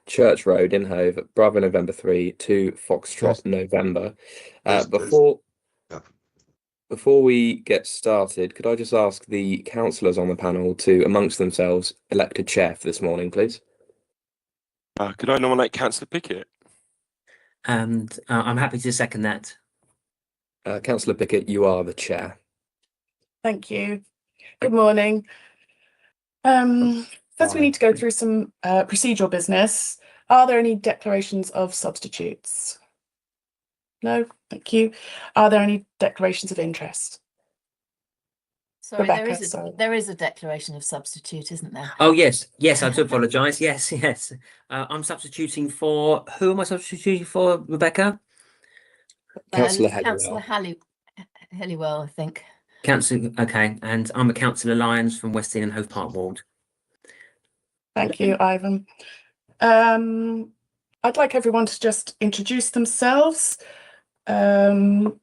Church Road in Hove, Bravo November 3 to Foxtrot November. There's- yeah. Before we get started, could I just ask the councillors on the panel to, amongst themselves, elect a chair for this morning, please? Could I nominate Councillor Pickett? And I'm happy to second that. Councillor Pickett, you are the chair. Thank you. Good morning. First, we need to go through some procedural business. Are there any declarations of substitutes? No, thank you. Are there any declarations of interest? Sorry, Rebecca, there is a declaration of substitute, isn't there? Oh, yes, I do apologise. Yes. I'm substituting for, who am I substituting for, Rebecca? Councillor Halliwell, I think. Councillor, okay, and I'm a Councillor Lyons from West Dean and Hove Park Ward. Thank you, Ivan. I'd like everyone to just introduce themselves. I'd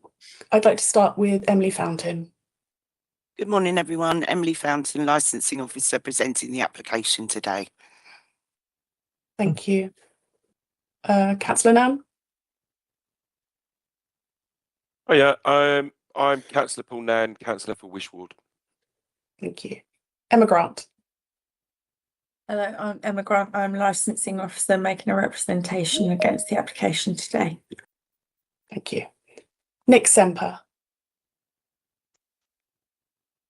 like to start with Emily Fountain. Good morning, everyone. Emily Fountain, Licensing Officer, presenting the application today. Thank you. Councillor Nam? Oh yeah, I'm Councillor Paul Nan, Councillor for Wishward. Thank you. Emma Grant? Hello, I'm Emma Grant. I'm Licensing Officer making a representation against the application today. Thank you. Nick Semper?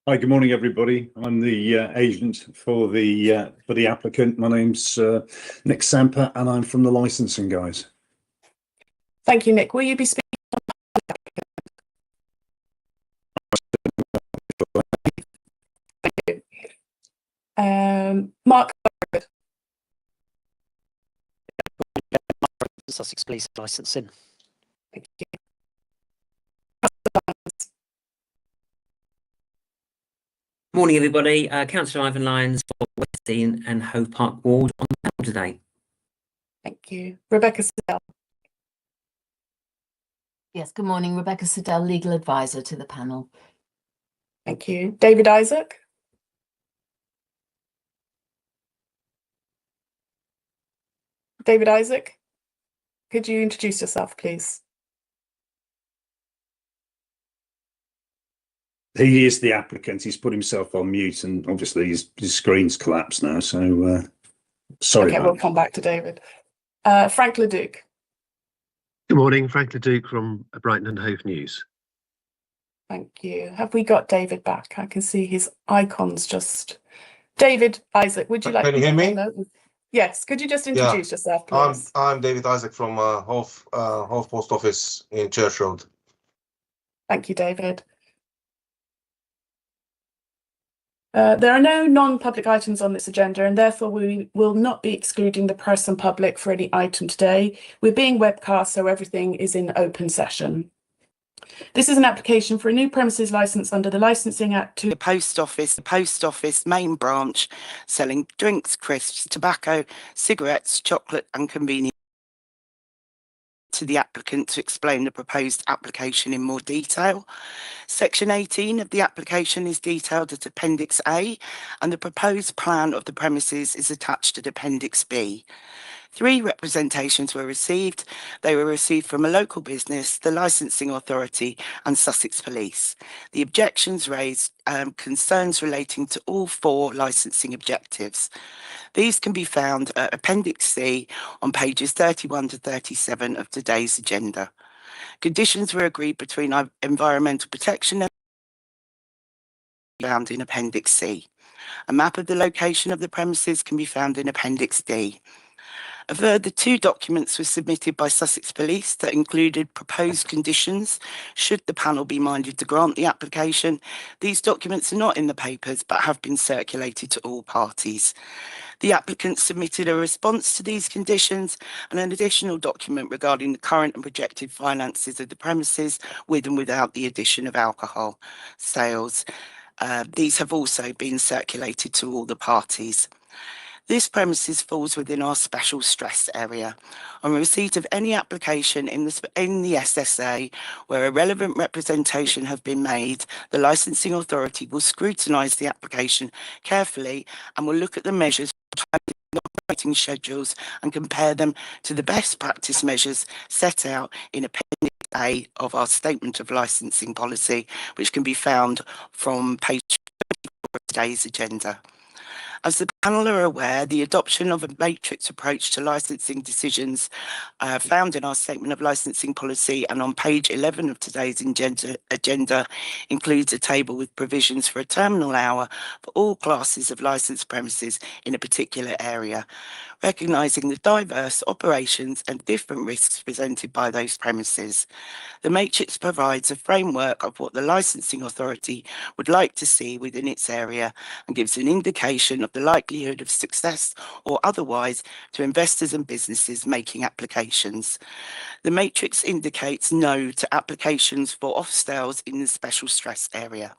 Hi, good morning, everybody. I'm the agent for the applicant. My name's Nick Samper, and I'm from the licensing guys. Thank you, Nick. Will you be speaking? Thank you. Mark? Sussex Police Licensing. Thank you. Morning, everybody. Councillor Ivan Lyons for West Dean and Hove Park Ward on the panel today. Thank you. Rebecca Siddell? Yes, good morning. Rebecca Siddell, Legal Advisor to the panel. Thank you. David Isaac? David Isaac, could you introduce yourself, please? He is the applicant. He's put himself on mute, and obviously his screen's collapsed now. So sorry. Okay, we'll come back to David. Frank Leduc. Good morning, Frank Leduc from Brighton and Hove News. Thank you. Have we got David back? I can see his icons just. David Isaac, would you like? Can you hear me? Yes. Could you just introduce yourself, please? I'm David Isaac from Hove Post Office in Church Road. Thank you, David. There are no non-public items on this agenda, and therefore we will not be excluding the press and public for any item today. We're being webcast, so everything is in open session. This is an application for a new premises licence under the Licensing Act to The post office main branch, selling drinks, crisps, tobacco, cigarettes, chocolate and convenience. To the applicant to explain the proposed application in more detail. Section 18 of the application is detailed at Appendix A, and the proposed plan of the premises is attached at Appendix B. 3 representations were received. They were received from a local business, the Licensing Authority and Sussex Police. The objections raised concerns relating to all 4 licensing objectives. These can be found at Appendix C on pages 31 to 37 of today's agenda. Conditions were agreed between Environmental Protection and found in Appendix C. A map of the location of the premises can be found in Appendix D. A further 2 documents were submitted by Sussex Police that included proposed conditions should the panel be minded to grant the application. These documents are not in the papers but have been circulated to all parties. The applicant submitted a response to these conditions and an additional document regarding the current and projected finances of the premises with and without the addition of alcohol sales. These have also been circulated to all the parties. This premises falls within our special stress area. On receipt of any application in the SSA where a relevant representation have been made, the Licensing Authority will scrutinise the application carefully and will look at the measures operating schedules and compare them to the best practice measures set out in Appendix A of our Statement of Licensing Policy, which can be found from page 24 of today's agenda. As the panel are aware, the adoption of a matrix approach to licensing decisions found in our Statement of Licensing Policy and on page 11 of today's agenda includes a table with provisions for a terminal hour for all classes of licensed premises in a particular area, recognising the diverse operations and different risks presented by those premises. The matrix provides a framework of what the licensing authority would like to see within its area and gives an indication of the likelihood of success or otherwise to investors and businesses making applications. The matrix indicates no to applications for off-sales in the special stress area.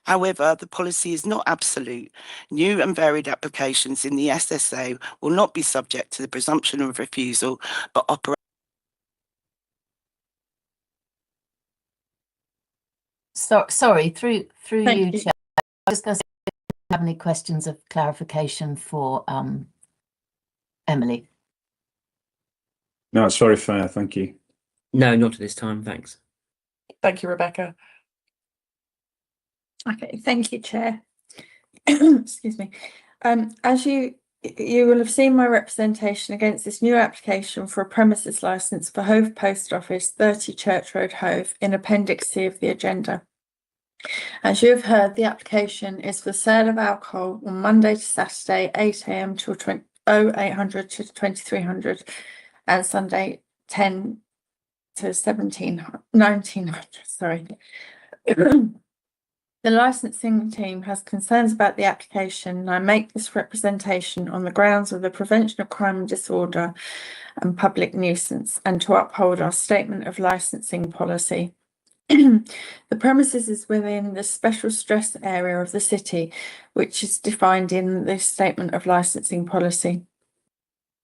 However, the policy is not absolute. New and varied applications in the SSA will not be subject to the presumption of refusal, but operate. Sorry, through Thank you, you. Chair. I was going to say, do you have any questions of clarification for Emily? No, it's very fair. Thank you. No, not at this time, thanks. Thank you, Rebecca. Okay, thank you, Chair. Excuse me. As you will have seen my representation against this new application for a premises licence for Hove Post Office, 30 Church Road, Hove, in Appendix C of the agenda. As you have heard, the application is for sale of alcohol on Monday to Saturday, 8 a.m. till 0800 to 2300, and Sunday 10 to 1900. Sorry. The licensing team has concerns about the application, and I make this representation on the grounds of the prevention of crime and disorder and public nuisance, and to uphold our statement of licensing policy. The premises is within the special stress area of the city, which is defined in the statement of licensing policy.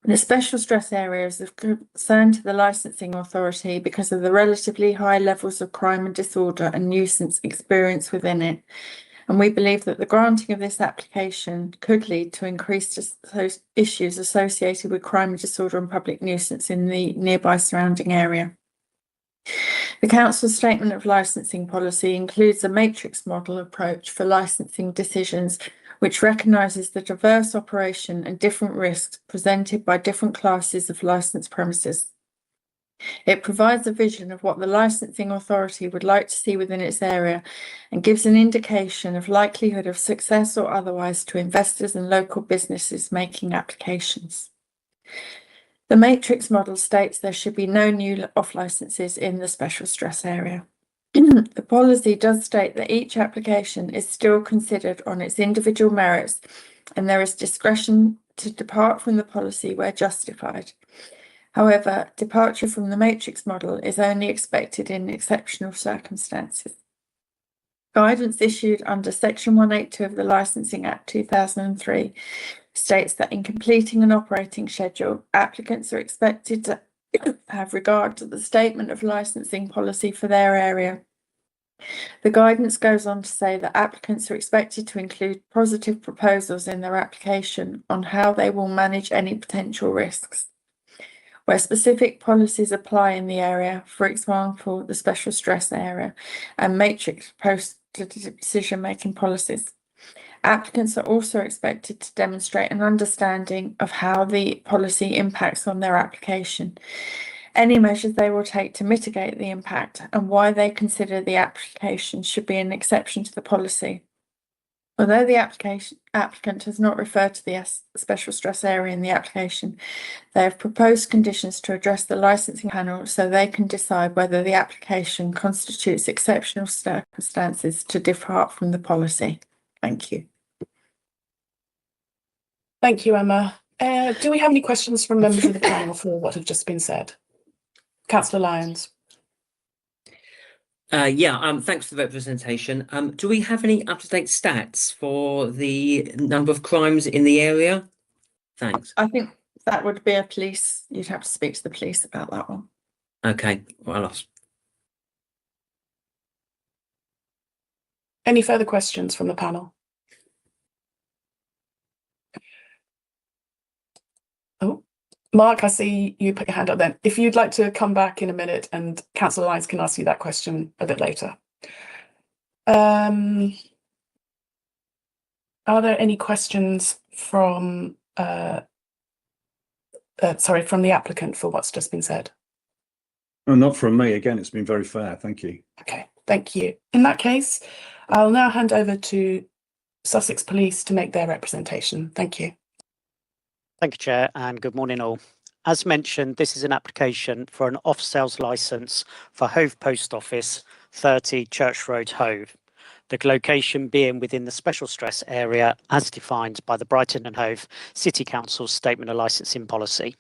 The special stress area is of concern to the licensing authority because of the relatively high levels of crime and disorder and nuisance experienced within it. And we believe that the granting of this application could lead to increased issues associated with crime and disorder and public nuisance in the nearby surrounding area. The Council's Statement of Licensing Policy includes a matrix model approach for licensing decisions, which recognises the diverse operation and different risks presented by different classes of licensed premises. It provides a vision of what the licensing authority would like to see within its area and gives an indication of likelihood of success or otherwise to investors and local businesses making applications. The matrix model states there should be no new off-licences in the special stress area. The policy does state that each application is still considered on its individual merits, and there is discretion to depart from the policy where justified. However, departure from the matrix model is only expected in exceptional circumstances. Guidance issued under Section 182 of the Licensing Act 2003 states that in completing an operating schedule, applicants are expected to have regard to the statement of licensing policy for their area. The guidance goes on to say that applicants are expected to include positive proposals in their application on how they will manage any potential risks. Where specific policies apply in the area, for example, the special stress area and matrix post-decision-making policies. Applicants are also expected to demonstrate an understanding of how the policy impacts on their application, any measures they will take to mitigate the impact, and why they consider the application should be an exception to the policy. Although the applicant has not referred to the special stress area in the application, they have proposed conditions to address the licensing panel so they can decide whether the application constitutes exceptional circumstances to depart from the policy. Thank you. Thank you, Emma. Do we have any questions from members of the panel for what have just been said? Councillor Lyons. Thanks for the representation. Do we have any up-to-date stats for the number of crimes in the area? Thanks. I think that would be you'd have to speak to the police about that one. Okay, well, I'll ask. Any further questions from the panel? Oh, Mark, I see you put your hand up then. If you'd like to come back in a minute, and Councillor Lyons can ask you that question a bit later. Are there any questions from from the applicant for what's just been said? Well, not from me. Again, it's been very fair. Thank you. Okay, thank you. In that case, I'll now hand over to Sussex Police to make their representation. Thank you. Thank you, Chair, and good morning all. As mentioned, this is an application for an off-sales licence for Hove Post Office, 30 Church Road, Hove. The location being within the special stress area as defined by the Brighton and Hove City Council's Statement of Licensing Policy.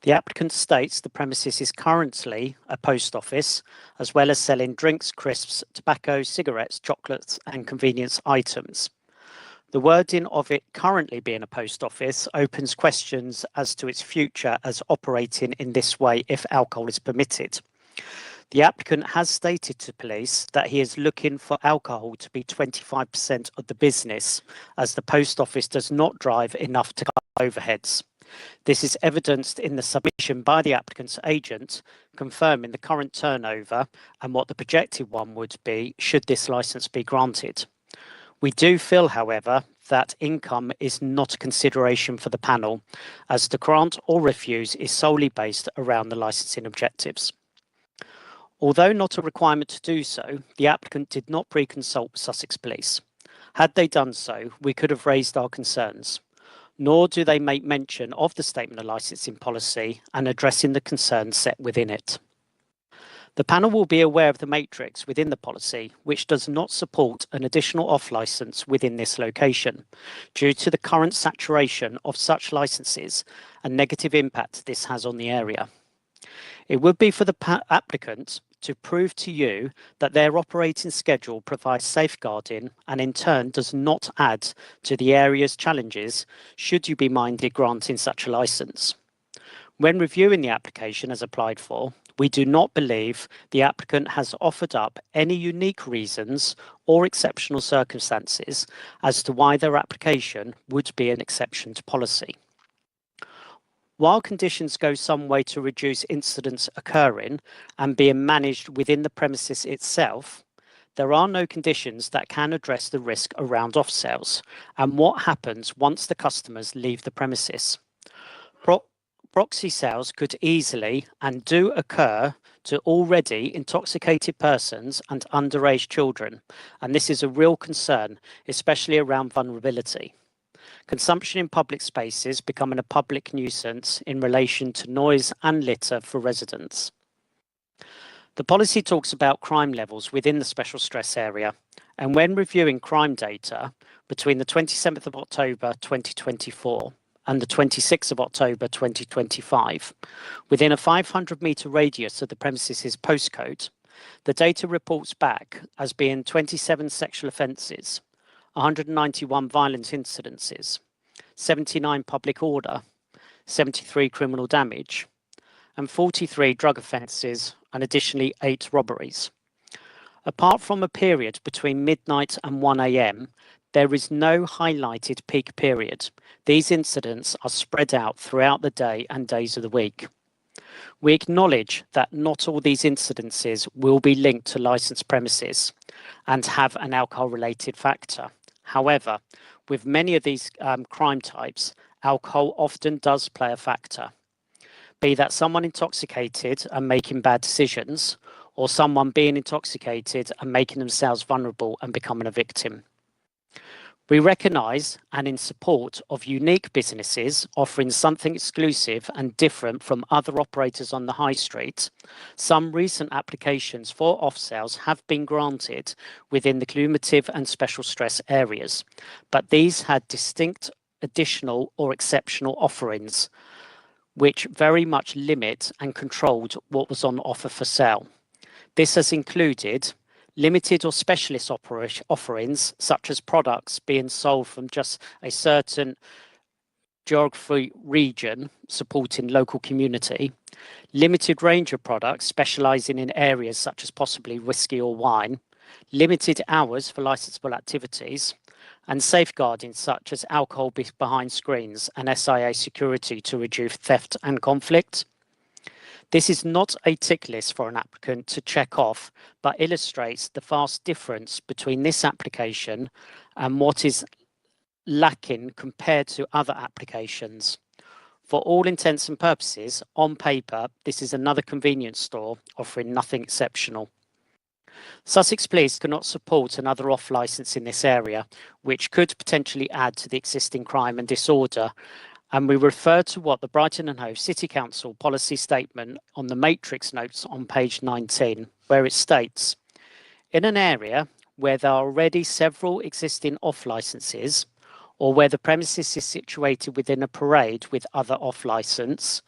The applicant states the premises is currently a post office, as well as selling drinks, crisps, tobacco, cigarettes, chocolates and convenience items. The wording of it currently being a post office opens questions as to its future as operating in this way if alcohol is permitted. The applicant has stated to police that he is looking for alcohol to be 25% of the business, as the post office does not drive enough to cover overheads. This is evidenced in the submission by the applicant's agent, confirming the current turnover and what the projected one would be should this licence be granted. We do feel, however, that income is not a consideration for the panel, as the grant or refuse is solely based around the licensing objectives. Although not a requirement to do so, the applicant did not pre-consult Sussex Police. Had they done so, we could have raised our concerns. Nor do they make mention of the Statement of Licensing Policy and addressing the concerns set within it. The panel will be aware of the matrix within the policy, which does not support an additional off-licence within this location, due to the current saturation of such licences and negative impact this has on the area. It would be for the applicant to prove to you that their operating schedule provides safeguarding and in turn does not add to the area's challenges should you be minded granting such a licence. When reviewing the application as applied for, we do not believe the applicant has offered up any unique reasons or exceptional circumstances as to why their application would be an exception to policy. While conditions go some way to reduce incidents occurring and being managed within the premises itself, there are no conditions that can address the risk around off-sales and what happens once the customers leave the premises. Proxy sales could easily and do occur to already intoxicated persons and underage children, and this is a real concern, especially around vulnerability. Consumption in public spaces becoming a public nuisance in relation to noise and litter for residents. The policy talks about crime levels within the special stress area, and when reviewing crime data between the 27th of October 2024 and the 26th of October 2025, within a 500-metre radius of the premises' postcode, the data reports back as being 27 sexual offences, 191 violent incidences, 79 public order, 73 criminal damage, and 43 drug offences, and additionally 8 robberies. Apart from a period between midnight and 1 AM, there is no highlighted peak period. These incidents are spread out throughout the day and days of the week. We acknowledge that not all these incidences will be linked to licensed premises and have an alcohol-related factor. However, with many of these crime types, alcohol often does play a factor. Be that someone intoxicated and making bad decisions, or someone being intoxicated and making themselves vulnerable and becoming a victim. We recognise and in support of unique businesses offering something exclusive and different from other operators on the high street. Some recent applications for off-sales have been granted within the cumulative and special stress areas, but these had distinct additional or exceptional offerings, which very much limit and controlled what was on offer for sale. This has included limited or specialist offerings, such as products being sold from just a certain geography region supporting local community, limited range of products specialising in areas such as possibly whiskey or wine, limited hours for licensable activities, and safeguarding such as alcohol behind screens and SIA security to reduce theft and conflict. This is not a tick list for an applicant to check off, but illustrates the vast difference between this application and what is lacking compared to other applications. For all intents and purposes, on paper, this is another convenience store offering nothing exceptional. Sussex Police cannot support another off licence in this area, which could potentially add to the existing crime and disorder, and we refer to what the Brighton and Hove City Council policy statement on the matrix notes on page 19, where it states, in an area where there are already several existing off licences, or where the premises is situated within a parade with other off licence,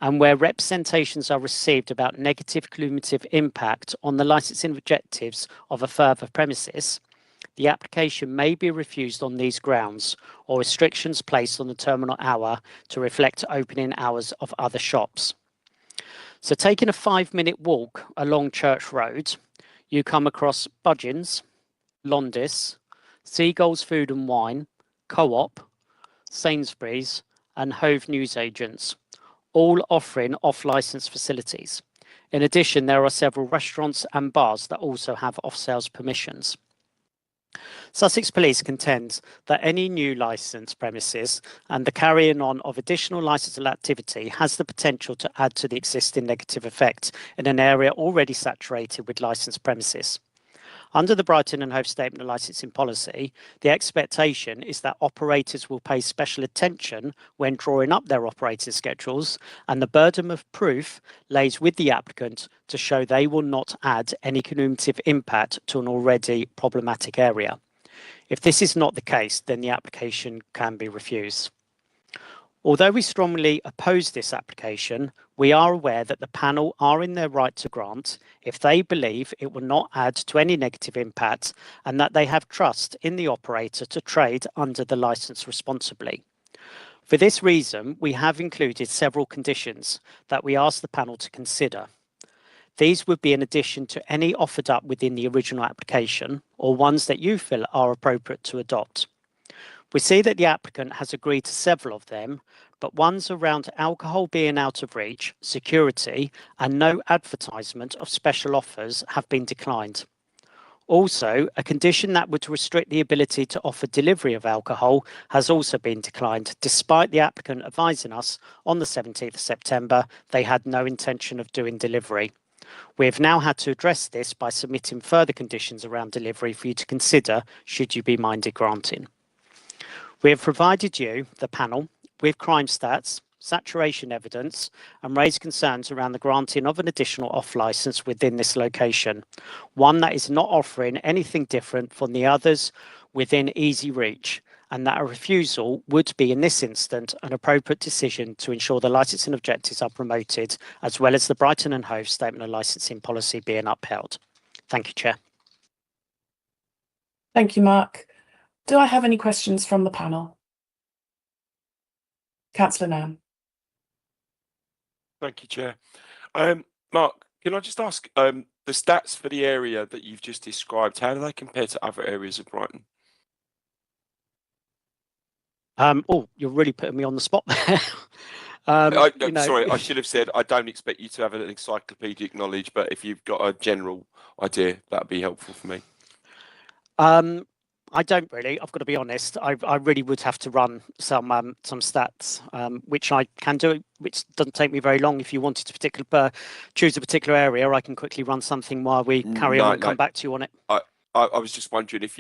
and where representations are received about negative cumulative impact on the licensing objectives of a further premises, the application may be refused on these grounds, or restrictions placed on the terminal hour to reflect opening hours of other shops. So taking a 5-minute walk along Church Road, you come across Budgeons, Londis, Seagulls Food and Wine, Co-op, Sainsbury's and Hove Newsagents, all offering off-licence facilities. In addition, there are several restaurants and bars that also have off-sales permissions. Sussex Police contends that any new licensed premises and the carrying on of additional licensable activity has the potential to add to the existing negative effect in an area already saturated with licensed premises. Under the Brighton and Hove Statement of Licensing Policy, the expectation is that operators will pay special attention when drawing up their operating schedules, and the burden of proof lays with the applicant to show they will not add any cumulative impact to an already problematic area. If this is not the case, then the application can be refused. Although we strongly oppose this application, we are aware that the panel are in their right to grant if they believe it will not add to any negative impact and that they have trust in the operator to trade under the licence responsibly. For this reason, we have included several conditions that we ask the panel to consider. These would be in addition to any offered up within the original application or ones that you feel are appropriate to adopt. We see that the applicant has agreed to several of them, but ones around alcohol being out of reach, security, and no advertisement of special offers have been declined. Also, a condition that would restrict the ability to offer delivery of alcohol has also been declined, despite the applicant advising us on the 17th of September they had no intention of doing delivery. We have now had to address this by submitting further conditions around delivery for you to consider should you be minded granting. We have provided you, the panel, with crime stats, saturation evidence, and raised concerns around the granting of an additional off licence within this location, one that is not offering anything different from the others within easy reach, and that a refusal would be in this instance an appropriate decision to ensure the licensing objectives are promoted, as well as the Brighton and Hove Statement of Licensing Policy being upheld. Thank you, Chair. Thank you, Mark. Do I have any questions from the panel? Councillor Nam. Thank you, Chair. Mark, can I just ask, the stats for the area that you've just described, how do they compare to other areas of Brighton? Oh, you're really putting me on the spot there. Sorry, I should have said I don't expect you to have an encyclopedic knowledge, but if you've got a general idea, that'd be helpful for me. I don't really. I've got to be honest. I really would have to run some stats, which I can do, which doesn't take me very long. If you wanted to choose a particular area, I can quickly run something while we carry on and come back to you on it. I was just wondering if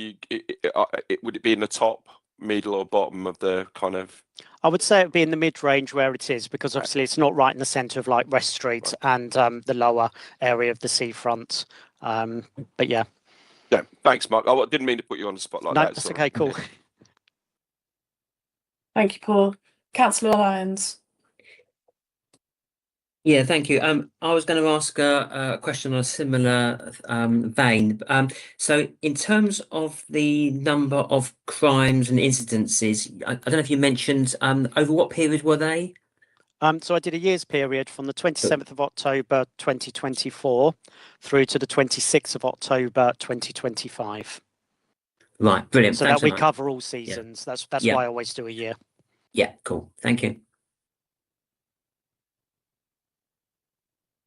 would it be in the top, middle, or bottom of the kind of? I would say it would be in the mid-range where it is, because obviously it's not right in the centre of like West Street and the lower area of the seafront. But yeah. Yeah, thanks, Mark. I didn't mean to put you on the spot like that. No, that's okay, cool. Thank you, Paul. Councillor Lyons. Yeah, thank you. I was going to ask a question on a similar vein. So in terms of the number of crimes and incidences, I don't know if you mentioned over what period were they? So I did a year's period from the 27th of October 2024 through to the 26th of October 2025. Right, brilliant. So Thanks that we so much. cover all seasons. That's Yeah. why I always do a year. Yeah, cool. Thank you.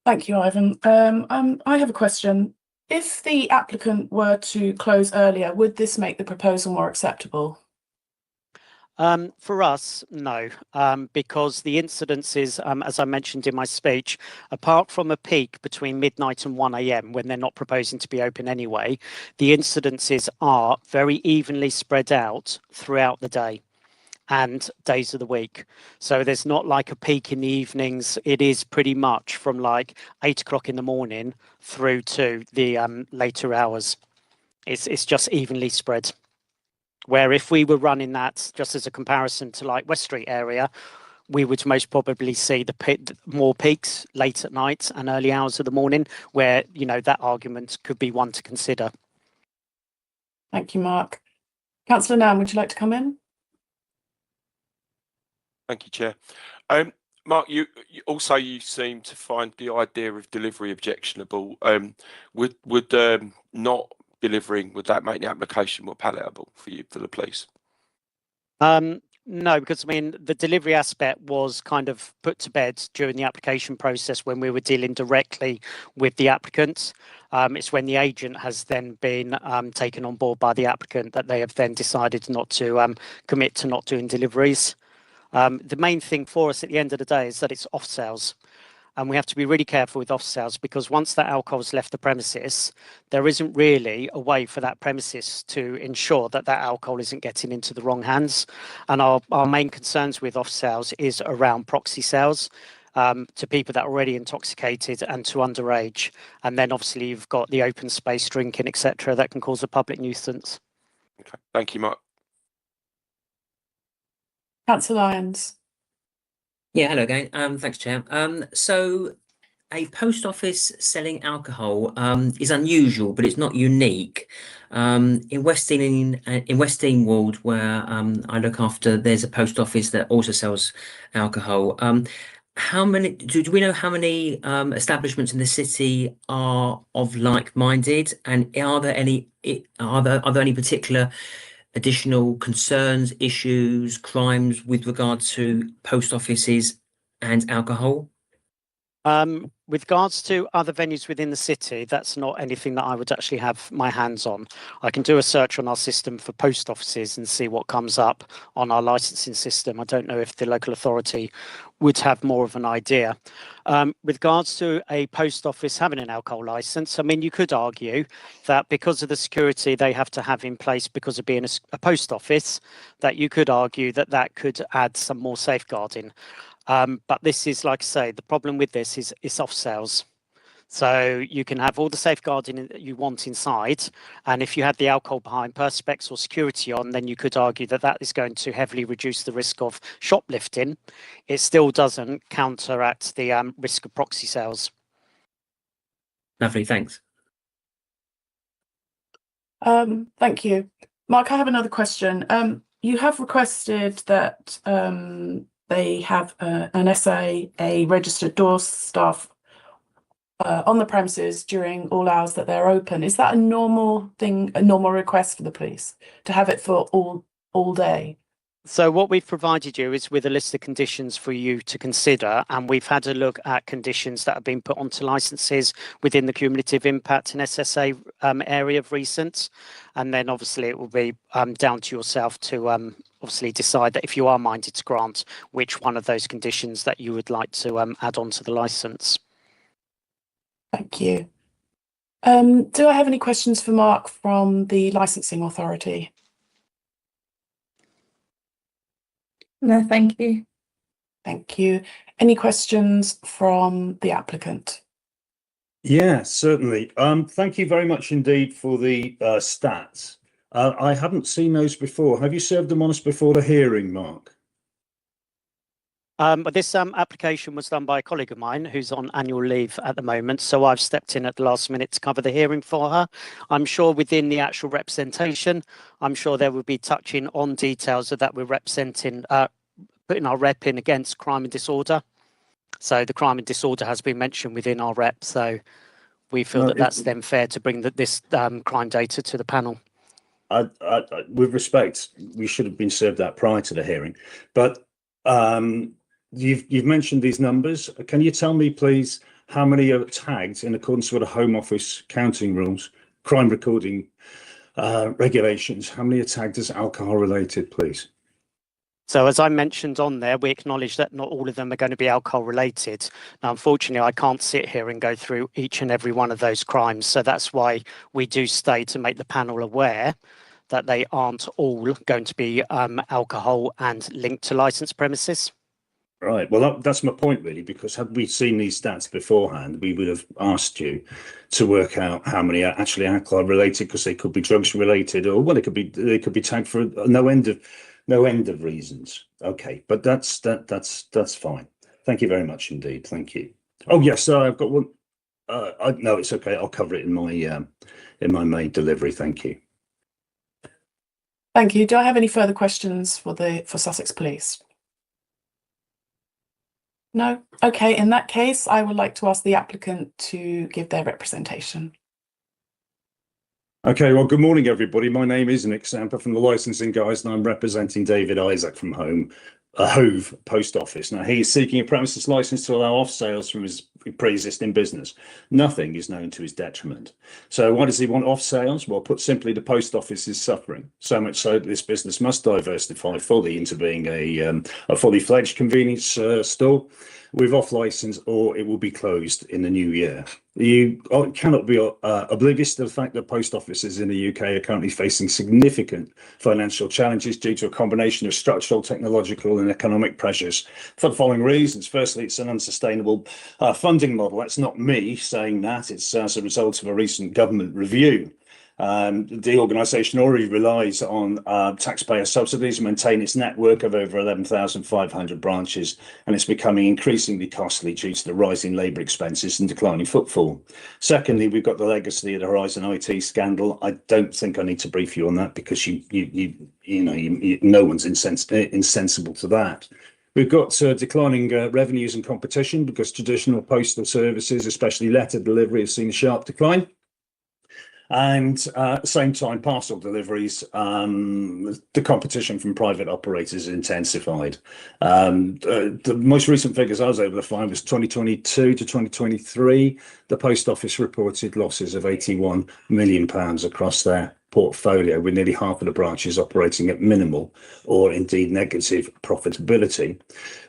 Thank you, Ivan. I have a question. If the applicant were to close earlier, would this make the proposal more acceptable? For us, no, because the incidences, as I mentioned in my speech, apart from a peak between midnight and 1 a.m. when they're not proposing to be open anyway, the incidences are very evenly spread out throughout the day and days of the week. So there's not like a peak in the evenings. It is pretty much from like 8 o'clock in the morning through to the later hours. It's just evenly spread. Where if we were running that just as a comparison to like West Street area, we would most probably see more peaks late at night and early hours of the morning, where, you know, that argument could be one to consider. Thank you, Mark. Councillor Nam, would you like to come in? Thank you, Chair. Mark, you seem to find the idea of delivery objectionable. Would not delivering, would that make the application more palatable for you, for the police? No, because I mean, the delivery aspect was kind of put to bed during the application process when we were dealing directly with the applicants. It's when the agent has then been taken on board by the applicant that they have then decided not to commit to not doing deliveries. The main thing for us at the end of the day is that it's off sales. And we have to be really careful with off sales, because once that alcohol has left the premises, there isn't really a way for that premises to ensure that that alcohol isn't getting into the wrong hands. And our main concerns with off sales is around proxy sales to people that are already intoxicated and to underage. And then obviously you've got the open space drinking, etc., that can cause a public nuisance. Okay, thank you, Mark. Councillor Lyons. Yeah, hello again. Thanks, Chair. So a post office selling alcohol is unusual, but it's not unique. In West Dean Ward, where I look after, there's a post office that also sells alcohol. How many do we know how many establishments in the city are of like-minded, and are there any particular additional concerns, issues, crimes with regard to post offices and alcohol? With regards to other venues within the city, that's not anything that I would actually have my hands on. I can do a search on our system for post offices and see what comes up on our licensing system. I don't know if the local authority would have more of an idea. With regards to a post office having an alcohol license, I mean, you could argue that because of the security they have to have in place because of being a post office, that you could argue that that could add some more safeguarding. But this is, like I say, the problem with this is it's off sales. So you can have all the safeguarding that you want inside, and if you had the alcohol behind perspex or security on, then you could argue that that is going to heavily reduce the risk of shoplifting. It still doesn't counteract the risk of proxy sales. Lovely, thanks. Thank you. Mark, I have another question. You have requested that they have an SA, a registered door staff on the premises during all hours that they're open. Is that a normal thing, a normal request for the police to have it for all day? So what we've provided you is with a list of conditions for you to consider, and we've had a look at conditions that have been put onto licenses within the cumulative impact and SSA area of recent, and then obviously it will be down to yourself to obviously decide that if you are minded to grant, which one of those conditions that you would like to add on to the license. Thank you. Do I have any questions for Mark from the licensing authority? No, thank you. Thank you. Any questions from the applicant? Yeah, certainly. Thank you very much indeed for the stats. I haven't seen those before. Have you served them on us before the hearing, Mark? But this application was done by a colleague of mine who's on annual leave at the moment, so I've stepped in at the last minute to cover the hearing for her. I'm sure within the actual representation, I'm sure there will be touching on details of that we're representing, putting our rep in against crime and disorder. So the crime and disorder has been mentioned within our rep, so we feel that that's then fair to bring this crime data to the panel. with respect, we should have been served that prior to the hearing, but you've mentioned these numbers. Can you tell me, please, how many are tagged in accordance with the Home Office counting rules, crime recording regulations? How many are tagged as alcohol related, please? So as I mentioned on there, we acknowledge that not all of them are going to be alcohol related. Now, unfortunately, I can't sit here and go through each and every one of those crimes. So that's why we do stay to make the panel aware that they aren't all going to be alcohol and linked to licensed premises. Right. Well, that's my point, really, because had we seen these stats beforehand, we would have asked you to work out how many are actually alcohol related, because they could be drugs related, or well, they could be tagged for no end of reasons. Okay, but that's fine. Thank you very much indeed. Thank you. Oh yes, I've got one. No, it's okay. I'll cover it in my main delivery. Thank you. Thank you. Do I have any further questions for Sussex Police? No? Okay, in that case, I would like to ask the applicant to give their representation. Okay, well, good morning, everybody. My name is Nick Samper from the licensing guys, and I'm representing David Isaac from Hove Post Office. Now, he is seeking a premises license to allow off sales from his pre-existing business. Nothing is known to his detriment. So why does he want off sales? Well, put simply, the post office is suffering, so much so that this business must diversify fully into being a fully fledged convenience store with off license, or it will be closed in the new year. You cannot be oblivious to the fact that post offices in the UK are currently facing significant financial challenges due to a combination of structural, technological and economic pressures for the following reasons. Firstly, it's an unsustainable funding model. That's not me saying that. It's as a result of a recent government review. The organisation already relies on taxpayer subsidies to maintain its network of over 11,500 branches, and it's becoming increasingly costly due to the rising labour expenses and declining footfall. Secondly, we've got the legacy of the Horizon IT scandal. I don't think I need to brief you on that, because no one's insensible to that. We've got declining revenues and competition, because traditional postal services, especially letter delivery, have seen a sharp decline. And at the same time, parcel deliveries, the competition from private operators intensified. The most recent figures I was able to find was 2022 to 2023. The post office reported losses of £81 million across their portfolio, with nearly half of the branches operating at minimal or indeed negative profitability.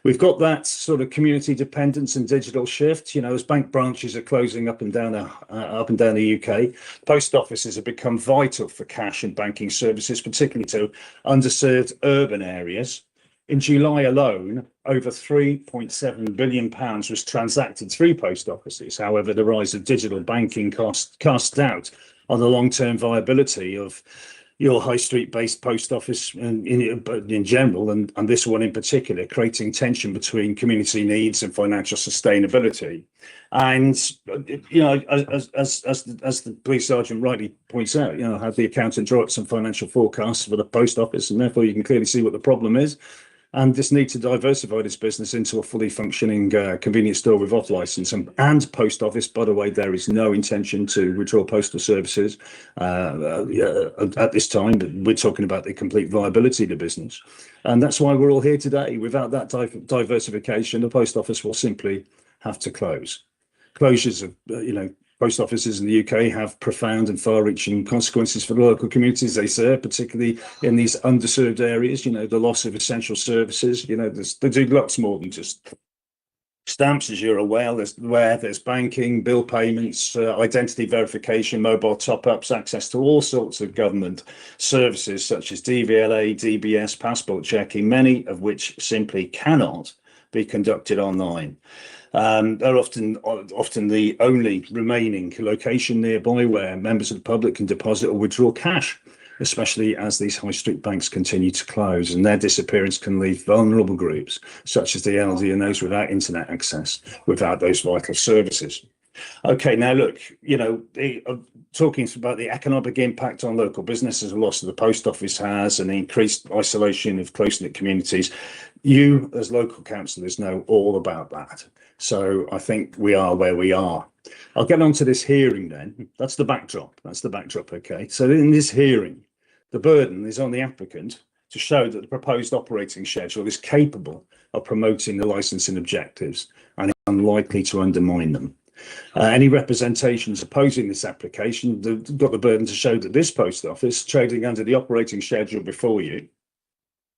We've got that sort of community dependence and digital shift. As bank branches are closing up and down the UK, post offices have become vital for cash and banking services, particularly to underserved urban areas. In July alone, over £3.7 billion was transacted through post offices. However, the rise of digital banking cast doubt on the long-term viability of your high street-based post office in general, and this one in particular, creating tension between community needs and financial sustainability. And as the police sergeant rightly points out, had the accountant draw up some financial forecasts for the post office, and therefore you can clearly see what the problem is. And this need to diversify this business into a fully functioning convenience store with off license and post office. By the way, there is no intention to withdraw postal services at this time, but we're talking about the complete viability of the business. And that's why we're all here today. Without that diversification, the post office will simply have to close. Closures of, post offices in the UK have profound and far-reaching consequences for the local communities they serve, particularly in these underserved areas. The loss of essential services. They do lots more than just stamps, as you're aware. There's banking, bill payments, identity verification, mobile top-ups, access to all sorts of government services such as DVLA, DBS, passport checking, many of which simply cannot be conducted online. They're often the only remaining location nearby where members of the public can deposit or withdraw cash, especially as these high street banks continue to close, and their disappearance can leave vulnerable groups such as the elderly and those without internet access, without those vital services. Okay, now look, talking about the economic impact on local businesses, the loss of the post office has, and the increased isolation of close-knit communities. You, as local councillors, know all about that. So I think we are where we are. I'll get on to this hearing then. That's the backdrop. Okay. So in this hearing, The burden is on the applicant to show that the proposed operating schedule is capable of promoting the licensing objectives and is unlikely to undermine them. Any representations opposing this application, they've got the burden to show that this post office, trading under the operating schedule before you,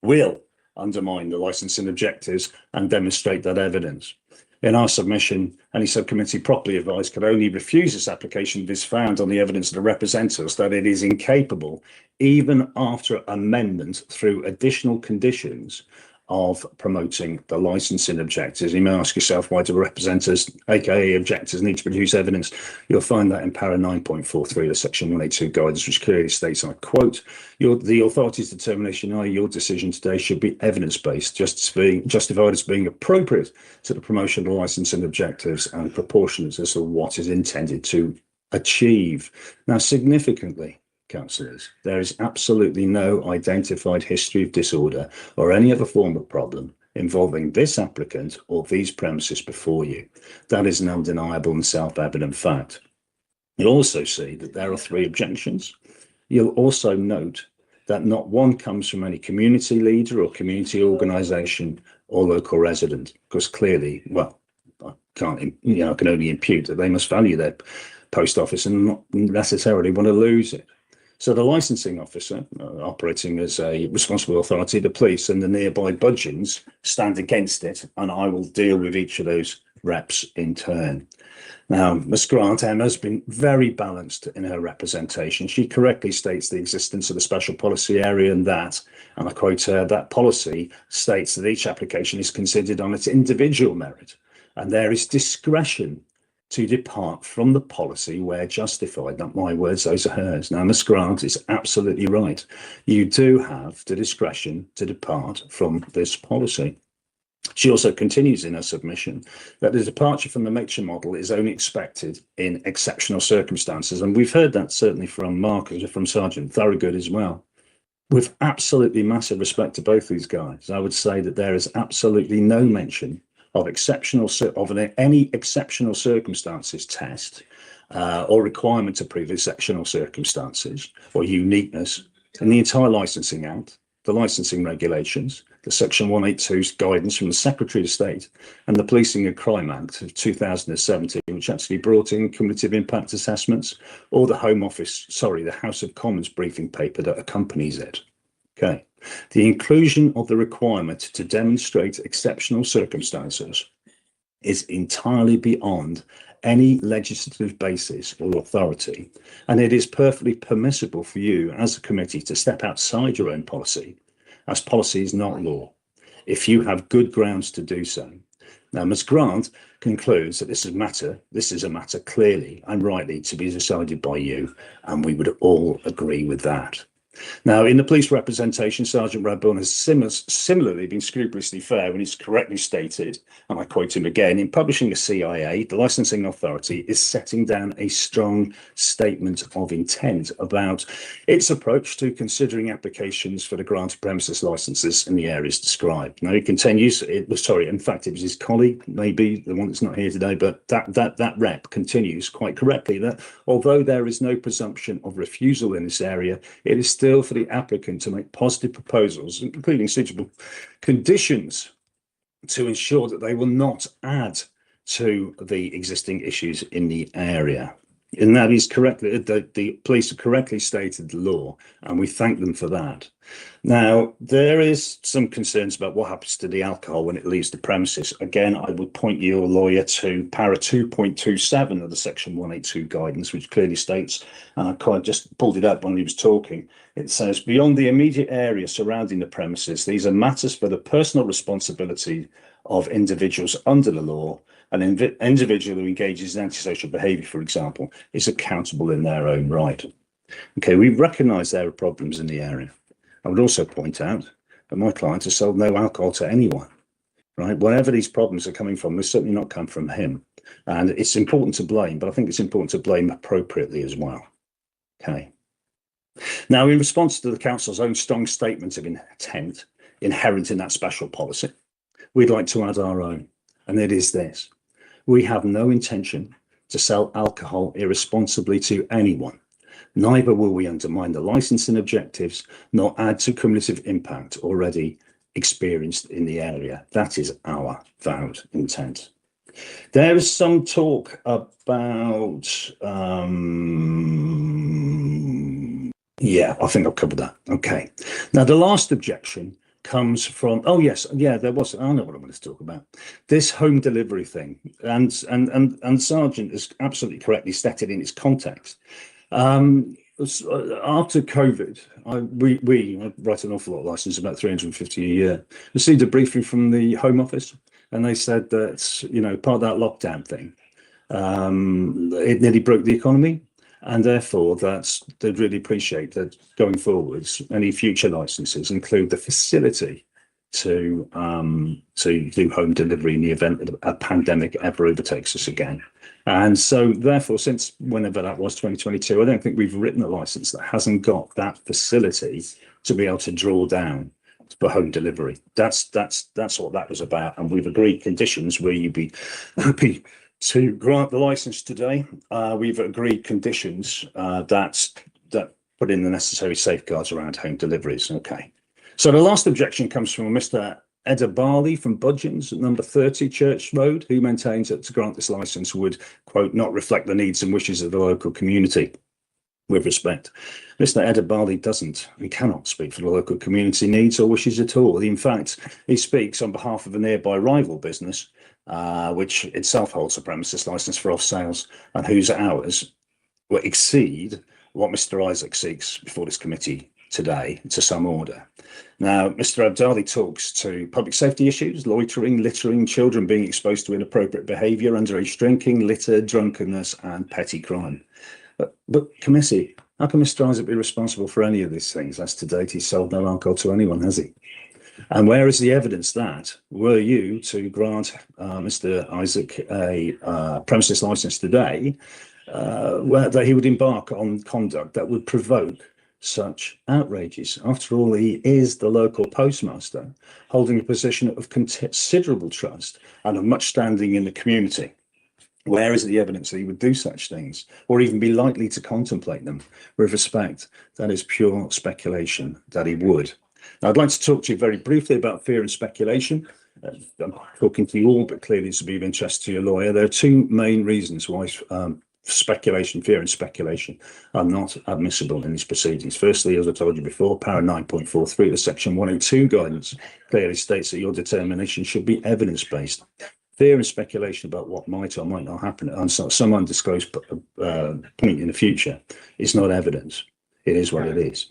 will undermine the licensing objectives and demonstrate that evidence. In our submission, any subcommittee properly advised could only refuse this application if it is found on the evidence that represents us that it is incapable, even after amendment through additional conditions, of promoting the licensing objectives. You may ask yourself, why do representatives, aka objectors, need to produce evidence? You'll find that in para 9.43 of section 182 guidance, which clearly states, I quote, the authority's determination, i.e. your decision today, should be evidence-based, justified as being appropriate to the promotion of the licensing objectives and proportionate as to what is intended to achieve. Now, significantly, councillors, there is absolutely no identified history of disorder or any other form of problem involving this applicant or these premises before you. That is an undeniable and self-evident fact. You'll also see that there are 3 objections. You'll also note that not one comes from any community leader or community organisation or local resident, because clearly, well, I can only impute that they must value their post office and not necessarily want to lose it. So the licensing officer, operating as a responsible authority, the police and the nearby budgeons stand against it, and I will deal with each of those reps in turn. Now, Ms Grant, Emma, has been very balanced in her representation. She correctly states the existence of the special policy area and I quote her, that policy states that each application is considered on its individual merit and there is discretion to depart from the policy where justified. Not my words, those are hers. Now, Ms Grant is absolutely right. You do have the discretion to depart from this policy. She also continues in her submission that the departure from the matron model is only expected in exceptional circumstances. And we've heard that certainly from Mark, from Sergeant Thorogood as well. With absolutely massive respect to both these guys, I would say that there is absolutely no mention of any exceptional circumstances test or requirement to prove exceptional circumstances or uniqueness in the entire Licensing Act, the licensing regulations, the Section 182's guidance from the Secretary of State and the Policing and Crime Act of 2017, which actually brought in cumulative impact assessments, or the the House of Commons briefing paper that accompanies it. Okay. The inclusion of the requirement to demonstrate exceptional circumstances is entirely beyond any legislative basis or authority, and it is perfectly permissible for you as a committee to step outside your own policy, as policy is not law, if you have good grounds to do so. Now, Ms Grant concludes that this is a matter clearly and rightly to be decided by you, and we would all agree with that. Now, in the police representation, Sergeant Radbourne has similarly been scrupulously fair when he's correctly stated, and I quote him again, in publishing a CIA, the licensing authority is setting down a strong statement of intent about its approach to considering applications for the grant of premises licenses in the areas described. Now, he continues, in fact, it was his colleague, maybe the one that's not here today, but that rep continues quite correctly that although there is no presumption of refusal in this area, it is still for the applicant to make positive proposals, including suitable conditions, to ensure that they will not add to the existing issues in the area. And that is correctly, the police have correctly stated the law, and we thank them for that. Now, there is some concerns about what happens to the alcohol when it leaves the premises. Again, I would point your lawyer to para 2.27 of the Section 182 guidance, which clearly states, and I kind of just pulled it up when he was talking, it says, beyond the immediate area surrounding the premises, these are matters for the personal responsibility of individuals under the law. An individual who engages in antisocial behaviour, for example, is accountable in their own right. Okay, we recognise there are problems in the area. I would also point out that my client has sold no alcohol to anyone, right? Wherever these problems are coming from, they certainly not come from him. And it's important to blame, but I think it's important to blame appropriately as well. Okay. Now, in response to the council's own strong statement of intent inherent in that special policy, we'd like to add our own, and it is this. We have no intention to sell alcohol irresponsibly to anyone, Neither will we undermine the licensing objectives nor add to cumulative impact already experienced in the area. That is our vowed intent. There is some talk about, yeah, I think I've covered that. Okay. Now, the last objection comes from, oh yes, yeah, there was, I know what I'm going to talk about. This home delivery thing, and Sargent has absolutely correctly stated in its context. After COVID, we write an awful lot of license, about 350 a year, received a briefing from the Home Office, and they said that, you know, part of that lockdown thing, it nearly broke the economy, and therefore they'd really appreciate that going forwards, any future licenses include the facility to do home delivery in the event that a pandemic ever overtakes us again. And so therefore, since whenever that was, 2022, I don't think we've written a license that hasn't got that facility to be able to draw down for home delivery. That's what that was about. And we've agreed conditions where you'd be happy to grant the license today. We've agreed conditions that put in the necessary safeguards around home deliveries. Okay. So the last objection comes from Mr. Edda Barley from Budgeons at number 30 Church Road, who maintains that to grant this license would, quote, not reflect the needs and wishes of the local community. With respect, Mr. Edda Barley doesn't and cannot speak for the local community needs or wishes at all. In fact, he speaks on behalf of a nearby rival business, which itself holds a premises license for off sales and whose hours will exceed what Mr. Isaac seeks before this committee today to some order. Now, Mr. Abdali talks to public safety issues, loitering, littering, children being exposed to inappropriate behaviour, underage drinking, litter, drunkenness and petty crime. But committee, how can Mr. Isaac be responsible for any of these things? As to date, he's sold no alcohol to anyone, has he? And where is the evidence that, were you to grant Mr. Isaac a premises licence today, that he would embark on conduct that would provoke such outrages? After all, he is the local postmaster, holding a position of considerable trust and of much standing in the community. Where is the evidence that he would do such things or even be likely to contemplate them? With respect, that is pure speculation that he would. Now, I'd like to talk to you very briefly about fear and speculation. I'm talking to you all, but clearly this will be of interest to your lawyer. There are two main reasons why fear and speculation are not admissible in these proceedings. Firstly, as I told you before, para 9.43 of section 102 guidance clearly states that your determination should be evidence-based. Fear and speculation about what might or might not happen on some undisclosed point in the future is not evidence. It is what it is.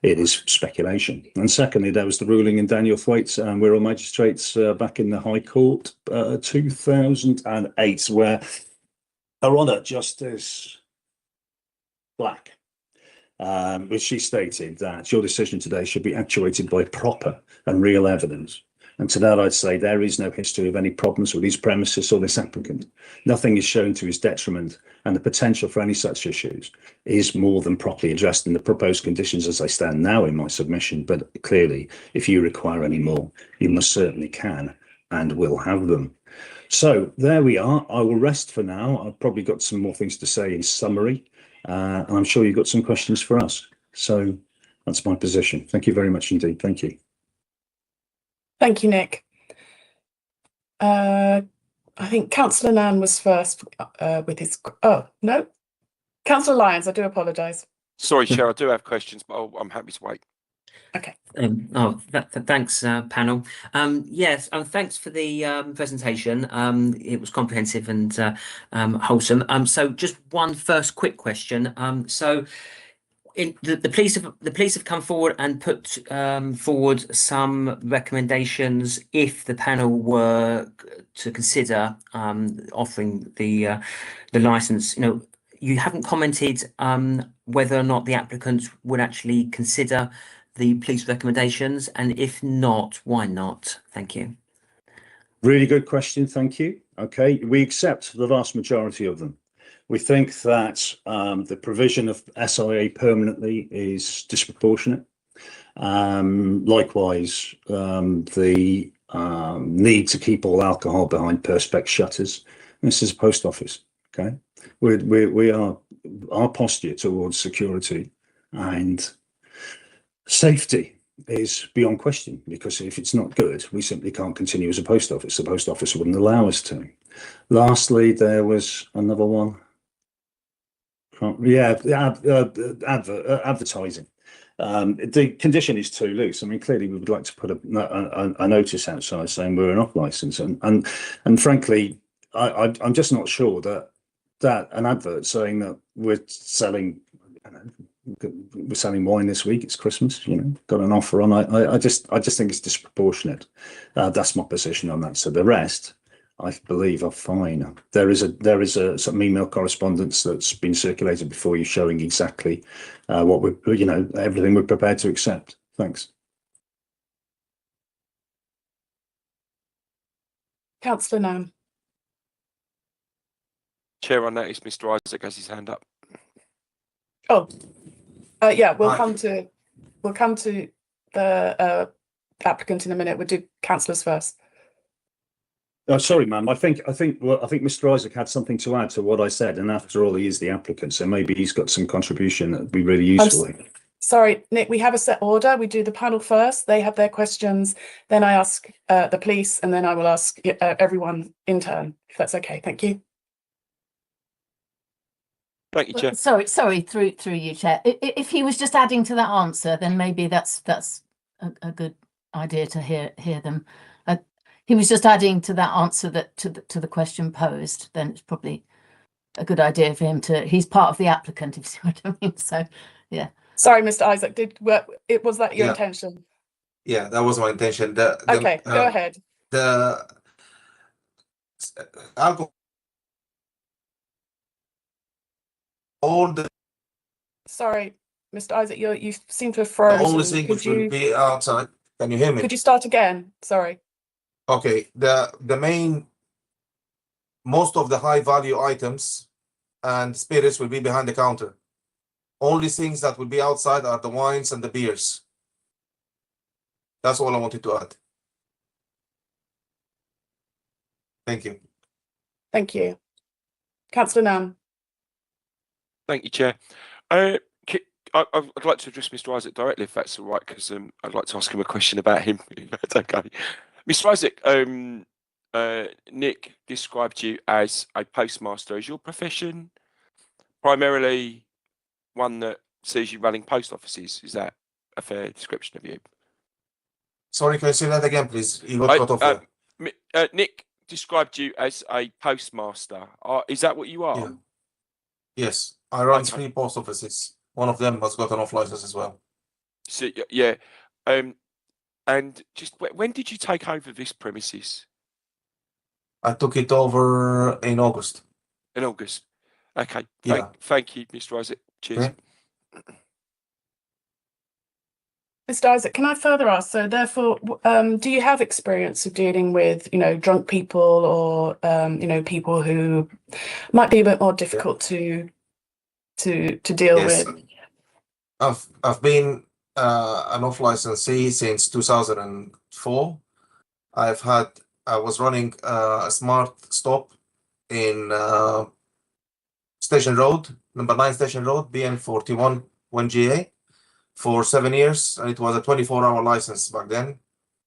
It is speculation. And secondly, there was the ruling in Daniel Thwaites and Wirral Magistrates back in the High Court 2008, where Her Honour Justice Black, which she stated that your decision today should be actuated by proper and real evidence. And to that, I'd say there is no history of any problems with these premises or this applicant. Nothing is shown to his detriment, and the potential for any such issues is more than properly addressed in the proposed conditions as I stand now in my submission. But clearly, if you require any more, you most certainly can and will have them. So there we are. I will rest for now. I've probably got some more things to say in summary, and I'm sure you've got some questions for us. So that's my position. Thank you very much indeed. Thank you. Thank you, Nick. I think Councillor Nan was first with his. Oh, no. Councillor Lyons, I do apologise. Sorry, Chair, I do have questions, but I'm happy to wait. Okay. Thanks, panel. Yes, thanks for the presentation. It was comprehensive and wholesome. So just one first quick question. So the police have come forward and put forward some recommendations if the panel were to consider offering the license. You know, you haven't commented whether or not the applicant would actually consider the police recommendations, and if not, why not? Thank you. Really good question. Thank you. Okay, we accept the vast majority of them. We think that the provision of SIA permanently is disproportionate. Likewise, the need to keep all alcohol behind perspex shutters. This is a post office. Okay, we are our posture towards security and safety is beyond question, because if it's not good, we simply can't continue as a post office. The post office wouldn't allow us to. Lastly, there was another one. Yeah, advertising. The condition is too loose. I mean, clearly we would like to put a notice outside saying we're an off license, and frankly, I'm just not sure that an advert saying that we're selling wine this week, it's Christmas, you know, got an offer on. I just think it's disproportionate. That's my position on that. So the rest, I believe, are fine. There is some email correspondence that's been circulated before you showing exactly what we're, you know, everything we're prepared to accept. Thanks. Councillor Nam. Chair, I noticed Mr. Isaac has his hand up. Oh, yeah, we'll Hi. come to the applicant in a minute. We'll do councillors first. Oh, sorry, ma'am. I think Mr. Isaac had something to add to what I said, and after all, he is the applicant, so maybe he's got some contribution that would be really useful. Sorry, Nick, we have a set order. We do the panel first. They have their questions. Then I ask the police, and then I will ask everyone in turn, if that's okay. Thank you. Thank you, Chair. Sorry, through you, Chair. If he was just adding to that answer, then maybe that's a good idea to hear them. He was just adding to that answer to the question posed. Then it's probably a good idea for him to. He's part of the applicant, if you see what I mean. So, yeah. Sorry, Mr. Isaac. Was that your Yeah. intention? Yeah, that was my intention. Okay, go ahead. The alcohol, all the Sorry, Mr. Isaac, you seem to have frozen. only thing which will be outside. Can you hear me? Could you start again? Sorry. Okay, the main, most of the high value items and spirits will be behind the counter. Only things that will be outside are the wines and the beers. That's all I wanted to add. Thank you. Thank you. Councillor Nam. Thank you, Chair. I'd like to address Mr. Isaac directly, if that's all right, because I'd like to ask him a question about him, if that's okay. Mr. Isaac, Nick described you as a postmaster. Is your profession primarily one that sees you running post offices? Is that a fair description of you? Sorry, can you say that again, please? You got cut off there. Nick described you as a postmaster. Is that what you are? Yeah. Yes, I run Okay. 3 post offices. One of them has got an off license as well. So, yeah. And just when did you take over this premises? I took it over in August. In August. Okay. Yeah. Thank you, Mr. Isaac. Cheers. Okay. Mr. Isaac, can I further ask? So, therefore, do you have experience of dealing with, drunk people or, people who might be a bit more difficult to deal Yes. with? I've been an off licensee since 2004. I was running a smart stop in Station Road, number 9 Station Road, BN41 1GA, for 7 years, and it was a 24-hour license back then.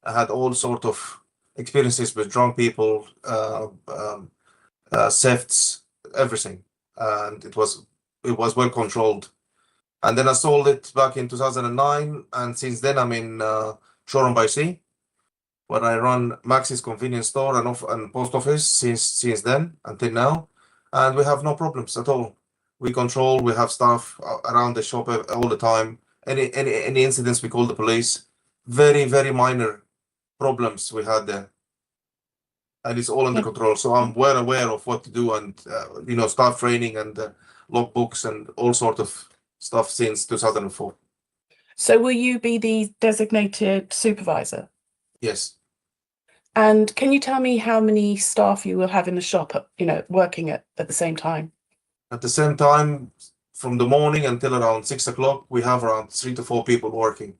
I had all sort of experiences with drunk people, thefts, everything, and it was well controlled. And then I sold it back in 2009, and since then I'm in Shoreham by Sea, where I run Max's convenience store and post office since then until now, and we have no problems at all. We have staff around the shop all the time. Any incidents, we call the police. Very, very minor problems we had there, and it's all under control. So I'm well aware of what to do, and staff training and logbooks and all sort of stuff since 2004. So, will you be the designated supervisor? Yes. And can you tell me how many staff you will have in the shop, working at the same time? At the same time, from the morning until around 6 o'clock, we have around 3 to 4 people working.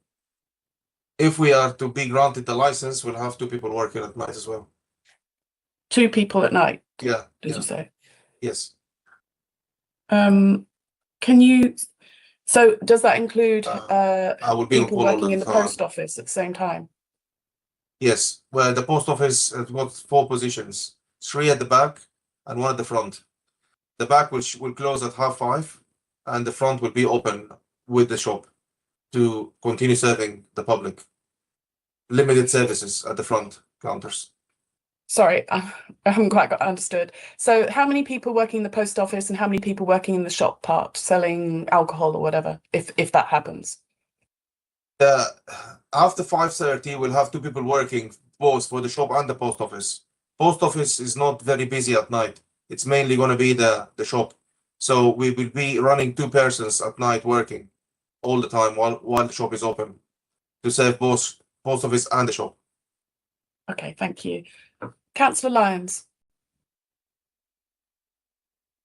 If we are to be granted the license, we'll have 2 people working at night as well. 2 people at night? Yeah. Did you say? Yes. Can you? So does that include I will be on people call all working in the time. post office at the same time? Yes, well, the post office has got 4 positions, 3 at the back and 1 at the front. The back will close at 5:30, and the front will be open with the shop to continue serving the public. Limited services at the front counters. Sorry, I haven't quite got understood. So how many people working in the post office and how many people working in the shop part selling alcohol or whatever, if that happens? After 5:30, we'll have 2 people working both for the shop and the post office. Post office is not very busy at night. It's mainly going to be the shop. So we will be running 2 persons at night working all the time while the shop is open to serve both post office and the shop. Okay, thank you. Councillor Lyons.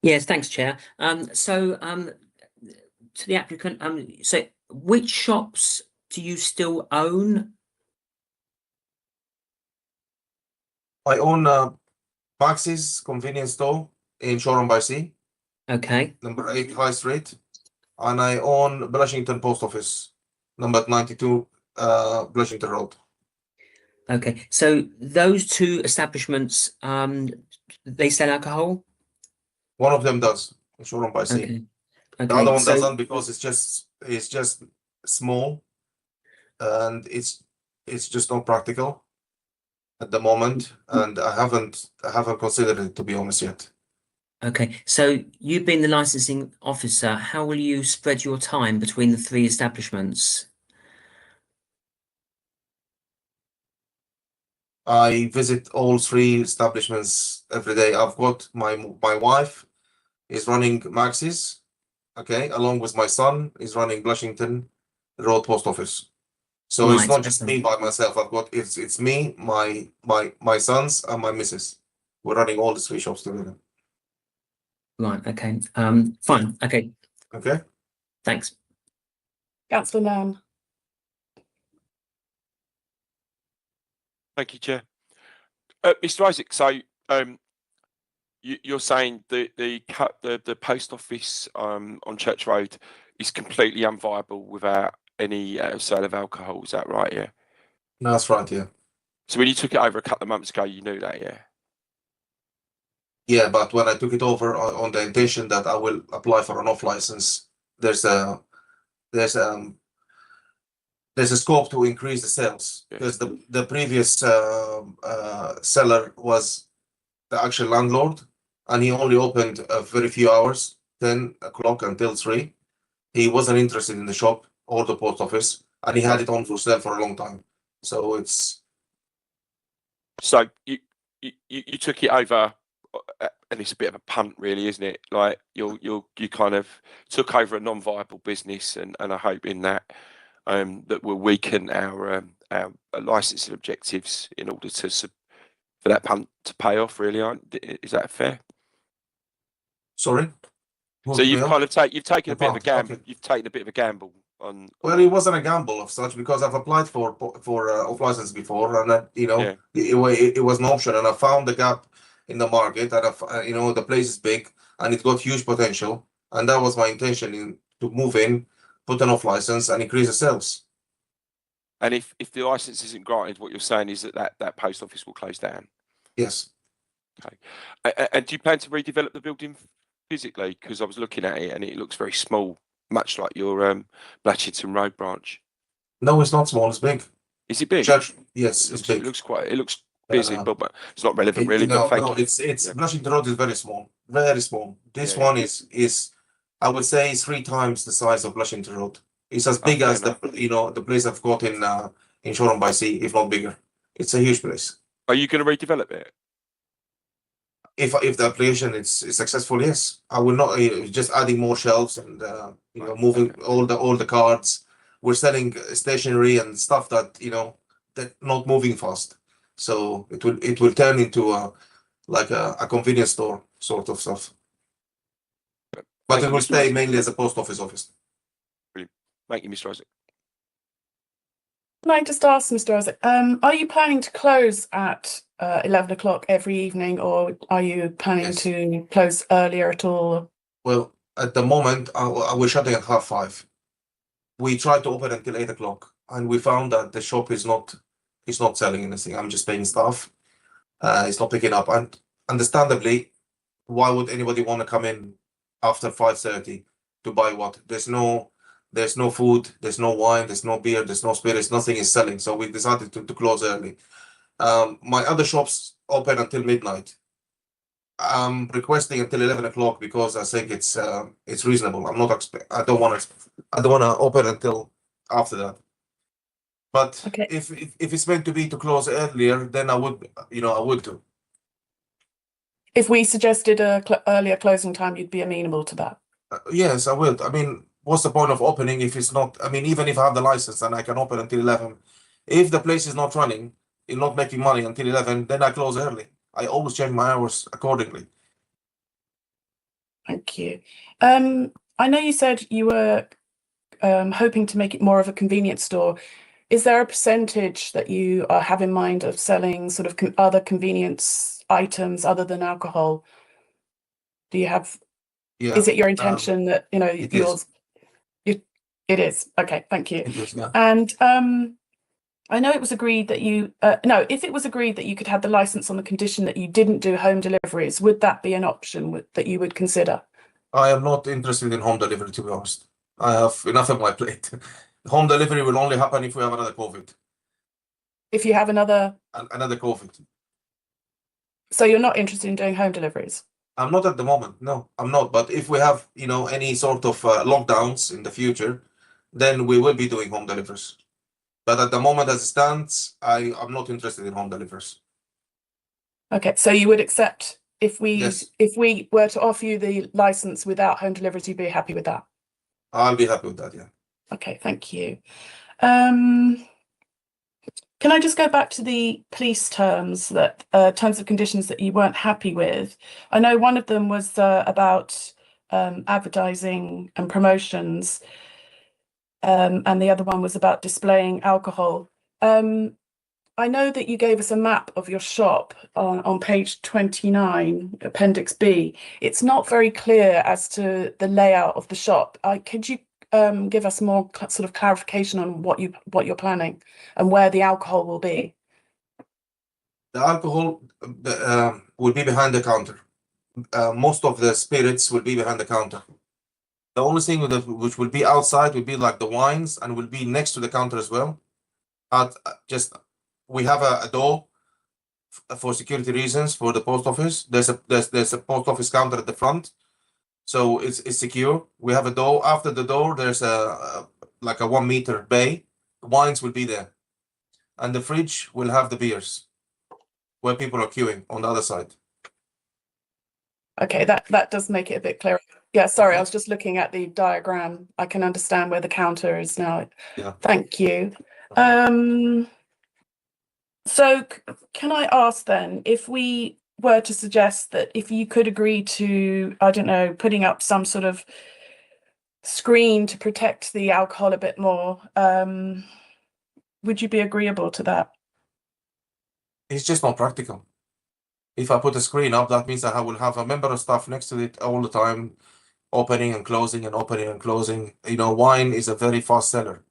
Yes, thanks, Chair. To the applicant, so which shops do you still own? I own Max's convenience store in Shoreham by Sea, Okay, number 8 High Street, and I own Blushington Post Office, number 92 Blushington Road. okay. So those 2 establishments, they sell alcohol? One of them does in Shoreham by Sea. Okay. The Okay. other one So doesn't because it's just small, and it's just not practical at the moment, and I haven't considered it, to be honest, yet. okay. So you being the licensing officer, how will you spread your time between the 3 establishments? I visit all 3 establishments every day. I've got my wife is running Max's, okay, along with my son is running Blushington Road Post Office. So it's Right, not just okay. me by myself. I've got it's me, my sons, and my missus. We're running all the 3 shops together. Right, okay. Fine. Okay, Okay. thanks. Councillor Mann. Thank you, Chair. Mr. Isaac, so you're saying the post office on Church Road is completely unviable without any sale of alcohol. Is that right? Yeah. No, that's right. Yeah. So when you took it over a couple of months ago, you knew that, yeah. Yeah, but when I took it over on the intention that I will apply for an off license, there's a scope to increase the sales, because the previous seller was the actual landlord, and he only opened a very few hours, 10 o'clock until 3. He wasn't interested in the shop or the post office, and he had it on for sale for a long time. So it's So you took it over, and it's a bit of a punt, really, isn't it? Like you kind of took over a non-viable business, and are hoping that that will weaken our licensing objectives in order for that punt to pay off. Really, is that fair? sorry. So you've kind of you've taken The a bit of a punt, gamble. okay. You've taken a bit of a gamble on. Well, it wasn't a gamble of such, because I've applied for off license before, and Yeah. it was an option, and I found the gap in the market, and the place is big and it got huge potential, and that was my intention to move in, put an off license, and increase the sales. And if the license isn't granted, what you're saying is that post office will close down. Yes. Okay. And do you plan to redevelop the building physically? Because I was looking at it and it looks very small, much like your Blatchington Road branch. No, it's not small. It's big. Is it big? Church. Yes, it's big. It looks busy, but it's not relevant, really. No, but thank no, you. it's Blushington Road is very small, very small. This Yeah. one is I would say 3 times the size of Blushington Road. It's as big fair as the place I've got in Shoreham by Sea, if not bigger. It's a huge place. Are you going to redevelop it? If the application is successful, yes. I will not just adding more shelves and moving all the cards. We're selling stationery and stuff that that not moving fast. So it will turn into a convenience store sort of stuff. But it will stay mainly as a post office. Brilliant. Thank you, Mr. Isaac. Can I just ask, Mr. Isaac, are you planning to close at 11 o'clock every evening, or are you planning Yes. to close earlier at all? Well, At the moment, we're shutting at 5:30. We tried to open until 8 o'clock, and we found that the shop is not selling anything. I'm just paying staff. It's not picking up, and understandably, why would anybody want to come in after 5:30 to buy what? There's no food, there's no wine, there's no beer, there's no spirits, nothing is selling. So we decided to close early. My other shops open until midnight. I'm requesting until 11 o'clock because I think it's reasonable. I don't want to open until after that. But Okay. if it's meant to be to close earlier, then I would do. If we suggested a earlier closing time, you'd be amenable to that. Yes, I will. I mean, what's the point of opening if it's not? I mean, even if I have the license and I can open until 11, if the place is not running, it's not making money until 11, then I close early. I always change my hours accordingly. Thank you. I know you said you were hoping to make it more of a convenience store. Is there a percentage that you have in mind of selling sort of other convenience items other than alcohol? Do you have? Yeah. Is it your intention that it is. It is. Okay, thank you. It is, yeah. And I know it was agreed that if it was agreed that you could have the license on the condition that you didn't do home deliveries, would that be an option that you would consider? I am not interested in home delivery, to be honest. I have enough on my plate. Home delivery will only happen if we have another COVID. If you have another COVID. So you're not interested in doing home deliveries? I'm not at the moment. No, I'm not. But if we have, any sort of lockdowns in the future, then we will be doing home deliveries. But at the moment, as it stands, I'm not interested in home deliveries. Okay, so you would accept if Yes. we were to offer you the license without home deliveries, you'd be happy with that? I'll be happy with that, yeah. Okay, thank you. Can I just go back to the police terms terms of conditions that you weren't happy with? I know one of them was about advertising and promotions, and the other one was about displaying alcohol. I know that you gave us a map of your shop on page 29, Appendix B. It's not very clear as to the layout of the shop. Could you give us more sort of clarification on what you're planning and where the alcohol will be? The alcohol will be behind the counter. Most of the spirits will be behind the counter. The only thing which will be outside will be like the wines and will be next to the counter as well. We have a door for security reasons for the post office. There's a post office counter at the front, so it's secure. We have a door. After the door, there's a 1 meter bay. Wines will be there, and the fridge will have the beers where people are queuing on the other side. Okay, that does make it a bit clearer. Yeah, sorry, I was just looking at the diagram. I can understand where the counter is now. Yeah. Thank you. So can I ask then, if we were to suggest that if you could agree to, I don't know, putting up some sort of screen to protect the alcohol a bit more, would you be agreeable to that? It's just not practical. If I put a screen up, that means that I will have a member of staff next to it all the time, opening and closing and opening and closing. Wine is a very fast seller.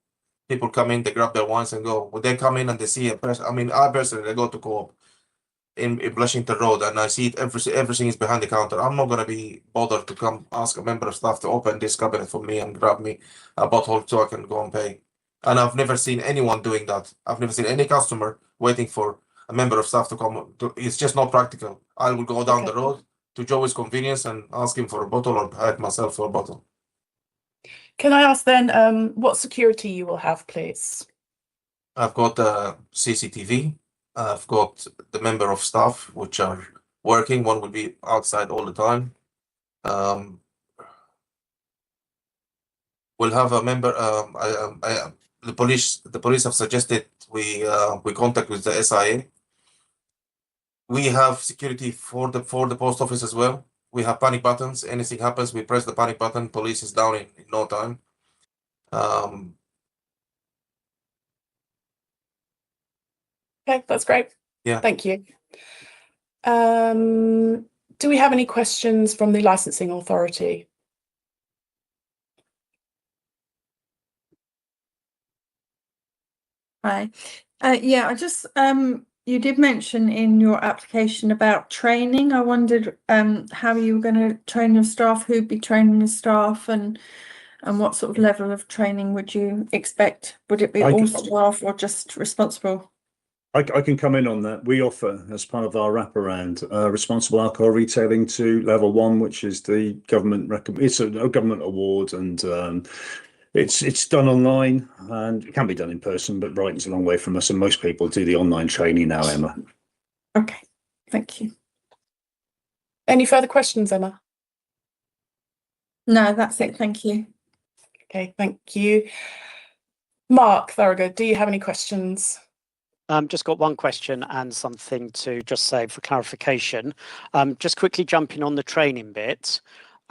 People come in, they grab their wines and go. When they come in and they see a person, I personally go to Co-op in Blushington Road and I see it, everything is behind the counter. I'm not going to be bothered to come ask a member of staff to open this cabinet for me and grab me a bottle so I can go and pay. And I've never seen anyone doing that. I've never seen any customer waiting for a member of staff to come. It's just not practical. I will go down the road to Joey's convenience and ask him for a bottle or buy it myself for a bottle. Can I ask then what security you will have, please? I've got CCTV. I've got the member of staff which are working. One will be outside all the time. We'll have a member. The police have suggested we contact with the SIA. We have security for the post office as well. We have panic buttons. Anything happens, we press the panic button. Police is down in no time. Okay, that's great. Yeah. Thank you. Do we have any questions from the licensing authority? Hi. Yeah, I just you did mention in your application about training. I wondered how you were going to train your staff, who'd be training the staff, and what sort of level of training would you expect? Would it be all staff or just responsible? I can come in on that. We offer, as part of our wraparound, responsible alcohol retailing to level 1, which is the government it's a government award, and it's done online, and it can be done in person, but Brighton's a long way from us, and most people do the online training now, Emma. Okay, thank you. Any further questions, Emma? No, that's it. Thank you. Okay, thank you. Mark Thorogood, do you have any questions? Just got one question and something to just say for clarification. Just quickly jumping on the training bit.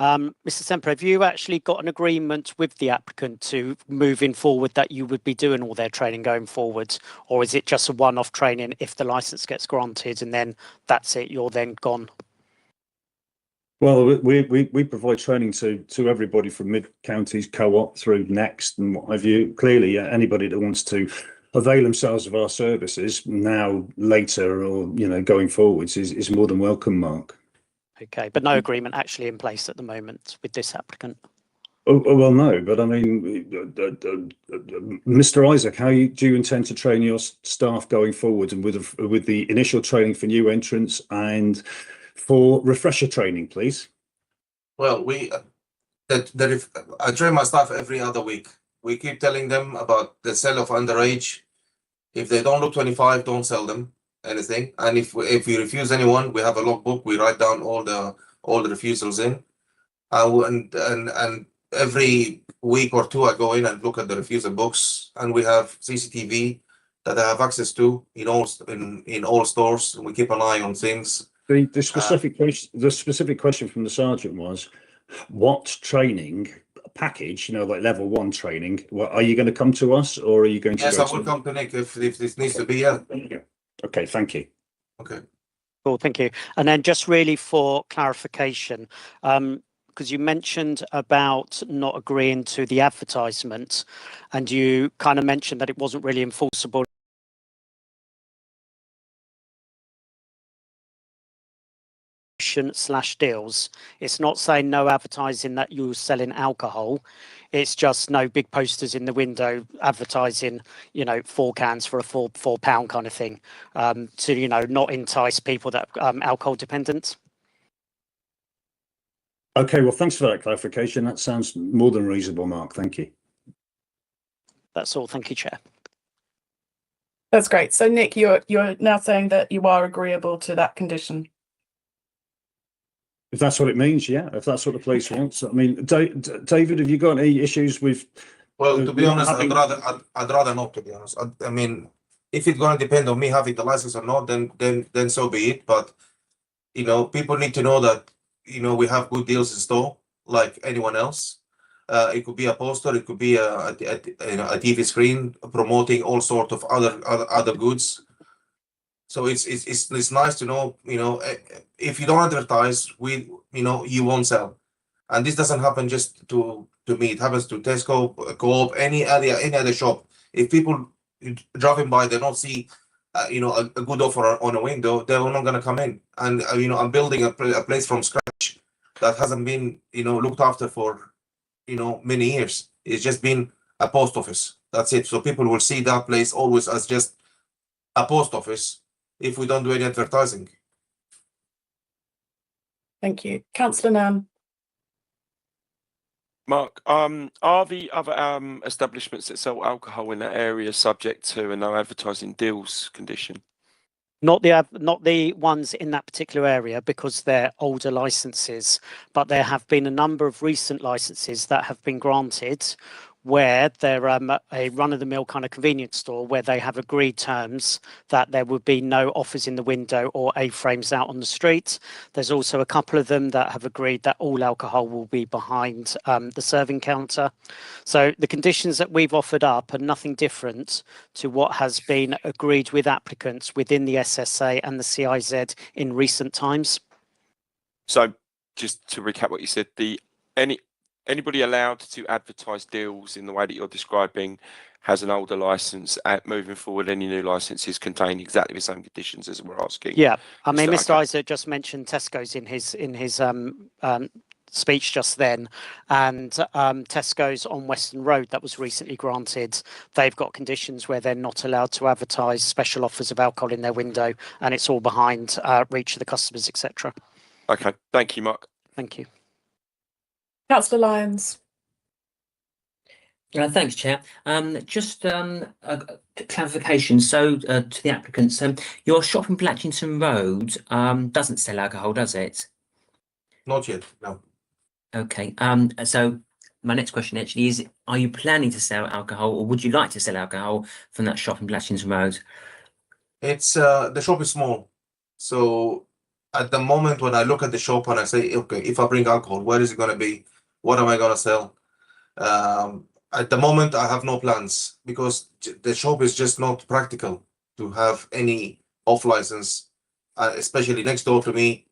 Mr. Semper, have you actually got an agreement with the applicant to moving forward that you would be doing all their training going forward? Or is it just a one-off training if the license gets granted and then that's it, you're then gone? Well, we provide training to everybody from mid-counties co-op through Next and what have you. Clearly, anybody that wants to avail themselves of our services now, later, or going forwards is more than welcome, Mark. Okay, but no agreement actually in place at the moment with this applicant. Oh, well, no, but I mean, Mr. Isaac, how do you intend to train your staff going forward, and with the initial training for new entrants and for refresher training, please? Well, I train my staff every other week. We keep telling them about the sale of underage. If they don't look 25, don't sell them anything. And if we refuse anyone, we have a logbook. We write down all the refusals in. And every week or two, I go in and look at the refusal books, and we have CCTV that I have access to in all stores. And we keep an eye on things. The specific question from the sergeant was, what training package, like level 1 training, are you going to come to us, or are you going to Yes, go I will come to Nick if this needs to be. Yeah. Okay, thank you. Okay. Cool, thank you. And then just really for clarification, because you mentioned about not agreeing to the advertisement, and you kind of mentioned that it wasn't really enforceable / deals. It's not saying no advertising that you're selling alcohol. It's just no big posters in the window advertising, 4 cans for a £4 kind of thing, to not entice people that alcohol dependent. Okay, well, thanks for that clarification. That sounds more than reasonable, Mark. Thank you. That's all. Thank you, Chair. That's great. So, Nick, you're now saying that you are agreeable to that condition. If that's what it means, yeah. If that's what the police wants. I mean, David, have you got any issues with? Well, to be honest, I'd rather not. To be honest, I mean, if it's going to depend on me having the license or not, then so be it. But people need to know that we have good deals in store, like anyone else. It could be a poster, it could be a TV screen promoting all sorts of other goods. So it's nice to know, if you don't advertise, you won't sell. And this doesn't happen just to me. It happens to Tesco, Co-op, any other shop. If people driving by, they don't see, a good offer on a window, they're not going to come in. And I'm building a place from scratch that hasn't been, looked after for, many years. It's just been a post office. That's it. So people will see that place always as just a post office if we don't do any advertising. Thank you. Councillor Nam. Mark, are the other establishments that sell alcohol in that area subject to a no advertising deals condition? Not the ones in that particular area, because they're older licenses, but there have been a number of recent licenses that have been granted where they're a run-of-the-mill kind of convenience store where they have agreed terms that there would be no offers in the window or A-frames out on the street. There's also a couple of them that have agreed that all alcohol will be behind the serving counter. So the conditions that we've offered up are nothing different to what has been agreed with applicants within the SSA and the CIZ in recent times. So just to recap what you said, anybody allowed to advertise deals in the way that you're describing has an older license, moving forward, any new licenses contain exactly the same conditions as we're asking? Yeah, I mean, that Mr. okay? Isaac just mentioned Tesco's in his speech just then, and Tesco's on Western Road that was recently granted. They've got conditions where they're not allowed to advertise special offers of alcohol in their window, and it's all behind reach of the customers, etc. Okay, thank you, Mark. Thank you. Councillor Lyons. Thanks, Chair. Just a clarification. So, to the applicants, your shop in Blatchington Road doesn't sell alcohol, does it? Not yet, no. Okay. So my next question actually is: are you planning to sell alcohol, or would you like to sell alcohol from that shop in Blatchington Road? It's the shop is small, so at the moment when I look at the shop and I say, okay, if I bring alcohol, where is it going to be? What am I going to sell? At the moment, I have no plans because the shop is just not practical to have any off license, especially next door to me.